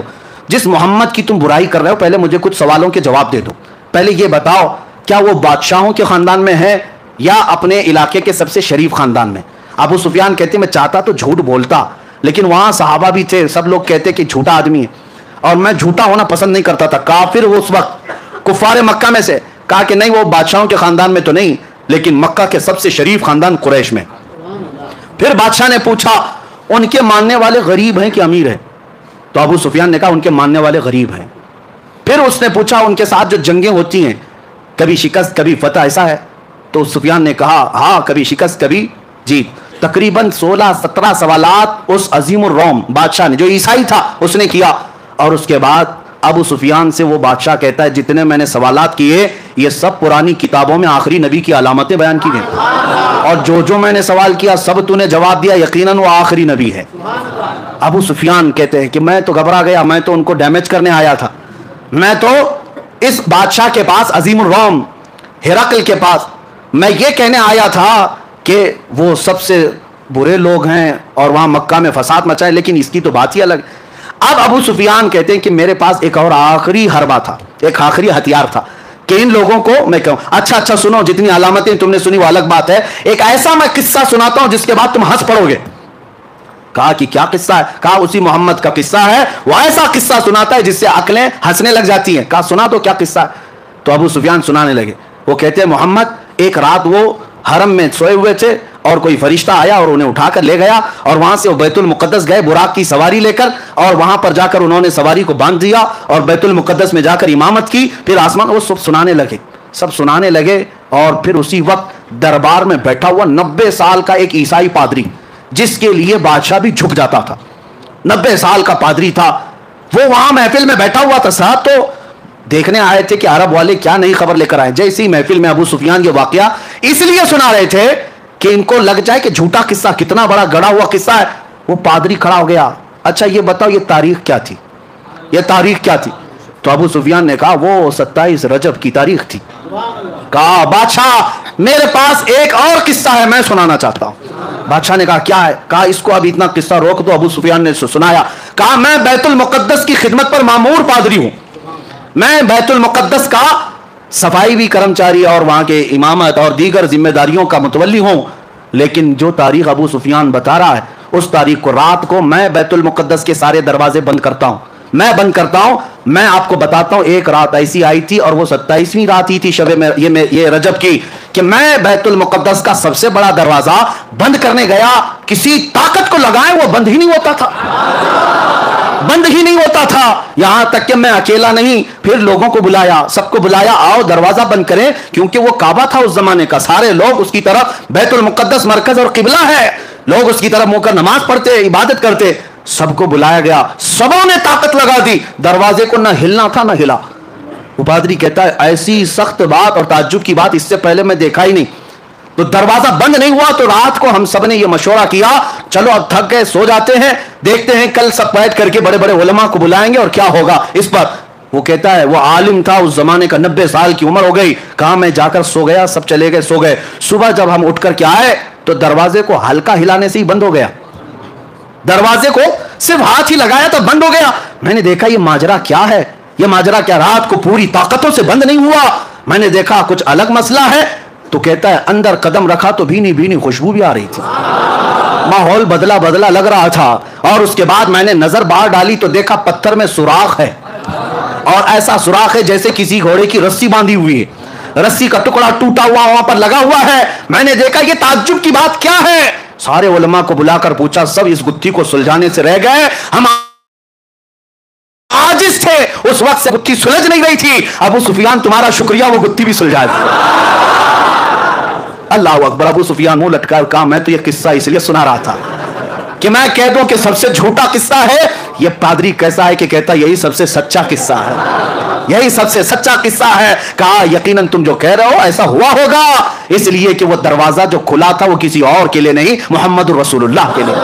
جس محمد کی تم برائی کر رہے ہو پہلے مجھے کچھ سوالوں کے جواب دے دو، پہلے یہ بتاؤ کیا وہ بادشاہوں کے خاندان میں ہے یا اپنے علاقے کے سب سے شریف خاندان میں؟ ابو سفیان کہتے میں چاہتا تو جھوٹ بولتا، لیکن وہاں صحابہ بھی تھے، سب لوگ کہتے کہ جھوٹا آدمی ہے، اور میں جھوٹا ہونا پسند نہیں کرتا تھا۔ کافر وہ اس وقت کفار مکہ میں سے کہا کہ نہیں وہ بادشاہوں کے خاندان میں تو نہیں، لیکن مکہ کے سب سے شریف خاندان قریش میں۔ پھر بادشاہ نے پوچھا ان کے ماننے والے غریب ہیں کہ امیر ہیں؟ تو ابو سفیان نے کہا ان کے ماننے والے غریب ہیں۔ پھر اس نے پوچھا ان کے ساتھ جو جنگیں ہوتی ہیں کبھی شکست کبھی فتح ایسا ہے؟ تو سفیان نے کہا ہاں کبھی شکست کبھی جیت۔ تقریباً 16-17 سوالات اس عظیم الروم بادشاہ نے جو عیسائی تھا اس نے کیا، اور اس کے بعد ابو سفیان سے وہ بادشاہ کہتا ہے جتنے میں نے سوالات کیے یہ سب پرانی کتابوں میں آخری نبی کی علامتیں بیان کی گئی، اور جو میں نے سوال کیا سب تو نے جواب دیا، یقیناً وہ آخری نبی ہے۔ ابو سفیان کہتے ہیں کہ میں تو گھبرا گیا، میں تو ان کو ڈیمیج کرنے آیا تھا، میں تو اس بادشاہ کے پاس عظیم الروم ہرقل کے پاس میں یہ کہنے آیا تھا کہ وہ سب سے برے لوگ ہیں اور وہاں مکہ میں فساد مچائے، لیکن اس کی تو بات ہی الگ۔ اب ابو سفیان کہتے ہیں کہ میرے پاس ایک اور آخری حربہ تھا، ایک آخری ہتھیار تھا کہ ان لوگوں کو میں کہوں اچھا سنو، جتنی علامتیں تم نے سنی وہ الگ بات ہے، ایک ایسا میں قصہ سناتا ہوں جس کے بعد تم ہنس پڑو گے۔ کہا کہ کیا قصہ ہے؟ کہا اسی محمد کا قصہ ہے، وہ ایسا قصہ سناتا ہے جس سے عقلیں ہنسنے لگ جاتی ہیں۔ کہا سنا تو کیا قصہ ہے؟ تو ابو سفیان سنانے لگے۔ وہ کہتے ہیں محمد ایک رات وہ حرم میں سوئے ہوئے تھے اور کوئی فرشتہ آیا اور انہیں اٹھا کر لے گیا، اور وہاں سے وہ بیت المقدس گئے براق کی سواری لے کر، اور وہاں پر جا کر انہوں نے سواری کو باندھ دیا اور بیت المقدس میں جا کر امامت کی۔ پھر آسمان وہ سب سنانے لگے اور پھر اسی وقت دربار میں بیٹھا ہوا 90 سال کا ایک عیسائی پادری، جس کے لیے بادشاہ بھی جھک جاتا تھا، 90 سال کا پادری تھا، وہ وہاں محفل میں بیٹھا ہوا تھا۔ صاحب تو دیکھنے آئے تھے کہ عرب والے کیا نئی خبر لے کر آئے۔ جیسی محفل میں ابو سفیان یہ واقعہ اس لیے سنا رہے تھے کہ ان کو لگ جائے کہ جھوٹا قصہ، کتنا بڑا گڑا ہوا قصہ ہے۔ وہ پادری کھڑا ہو گیا، اچھا یہ بتاؤ یہ تاریخ کیا تھی، یہ تاریخ کیا تھی؟ تو ابو سفیان نے کہا وہ 27 رجب کی تاریخ تھی۔ کہا بادشاہ میرے پاس ایک اور قصہ ہے، میں سنانا چاہتا ہوں۔ بادشاہ نے کہا کیا ہے؟ کہا اس کو اب اتنا قصہ روک دو۔ ابو سفیان نے سنایا، کہا میں بیت المقدس کی خدمت پر مامور پادری ہوں، میں بیت المقدس کا صفائی بھی کرمچاری اور وہاں کے امامت اور دیگر ذمہ داریوں کا متولی ہوں، لیکن جو تاریخ ابو سفیان بتا رہا ہے اس تاریخ کو رات کو میں بیت المقدس کے سارے دروازے بند کرتا ہوں، میں بند کرتا ہوں۔ میں آپ کو بتاتا ہوں ایک رات ایسی آئی تھی اور وہ 27ویں رات ہی تھی یہ رجب کی، کہ میں بیت المقدس کا سب سے بڑا دروازہ بند کرنے گیا، کسی طاقت کو لگائیں وہ بند ہی نہیں ہوتا تھا، بند ہی نہیں ہوتا تھا، یہاں تک کہ میں اکیلا نہیں، پھر لوگوں کو بلایا، سب کو بلایا آؤ دروازہ بند کریں، کیونکہ وہ کعبہ تھا اس زمانے کا، سارے لوگ اس کی طرف، بیت المقدس مرکز اور قبلہ ہے، لوگ اس کی طرف منہ کر نماز پڑھتے عبادت کرتے۔ سب کو بلایا گیا، سبوں نے طاقت لگا دی، دروازے کو نہ ہلنا تھا نہ ہلا۔ وہ پادری کہتا ہے ایسی سخت بات اور تعجب کی بات اس سے پہلے میں دیکھا ہی نہیں۔ تو دروازہ بند نہیں ہوا تو رات کو ہم سب نے یہ مشورہ کیا چلو اب تھک گئے سو جاتے ہیں، دیکھتے ہیں کل سب بیٹھ کر کے بڑے بڑے علماء کو بلائیں گے اور کیا ہوگا اس پر۔ وہ کہتا ہے وہ عالم تھا اس زمانے کا، 90 سال کی عمر ہو گئی، کہا میں جا کر سو گیا، سب چلے گئے سو گئے۔ صبح جب ہم اٹھ کر کے آئے تو دروازے کو ہلکا ہلانے سے ہی بند ہو گیا، دروازے کو صرف ہاتھ ہی لگایا تو بند ہو گیا۔ میں نے دیکھا یہ ماجرا کیا ہے، یہ ماجرا کیا، رات کو پوری طاقتوں سے بند نہیں ہوا؟ میں نے دیکھا کچھ الگ مسئلہ ہے۔ تو کہتا ہے اندر قدم رکھا تو بھینی بھینی خوشبو بھی آ رہی تھی، ماحول بدلا بدلا لگ رہا تھا، اور اس کے بعد میں نے نظر باہر ڈالی تو دیکھا پتھر میں سوراخ ہے، اور ایسا سوراخ ہے جیسے کسی گھوڑے کی رسی باندھی ہوئی ہے، رسی کا ٹکڑا ٹوٹا ہوا وہاں پر لگا ہوا ہے۔ میں نے دیکھا یہ تعجب کی بات کیا ہے؟ سارے علماء کو بلا کر پوچھا، سب اس گتھی کو سلجھانے سے رہ گئے، ہم عاجز تھے، اس وقت سے گتھی سلجھ نہیں رہی تھی، ابو سفیان تمہارا شکریہ وہ گتھی بھی سلجھا دی۔ اللہ اکبر۔ ابو سفیان منہ لٹکا کہا میں تو یہ قصہ اس لیے سنا رہا تھا کہ میں کہہ دوں کہ سب سے جھوٹا قصہ ہے۔ یہ پادری کیسا ہے کہ کہتا یہی سب سے سچا قصہ ہے، یہی سب سے سچا قصہ ہے۔ کہا یقیناً تم جو کہہ رہے ہو ایسا ہوا ہوگا، اس لیے کہ وہ دروازہ جو کھلا تھا وہ کسی اور کے لیے نہیں، محمد رسول اللہ کے لیے۔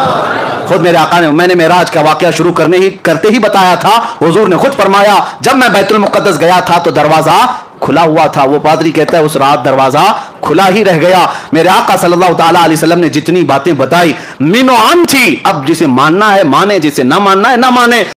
خود میرے آقا نے، میں نے معراج کا واقعہ شروع کرتے ہی بتایا تھا، حضور نے خود فرمایا جب میں بیت المقدس گیا تھا تو دروازہ کھلا ہوا تھا۔ وہ پادری کہتا ہے اس رات دروازہ کھلا ہی رہ گیا۔ میرے آقا صلی اللہ تعالی علیہ وسلم نے جتنی باتیں بتائی مینو عام تھی، اب جسے ماننا ہے مانے، جسے نہ ماننا ہے نہ مانے۔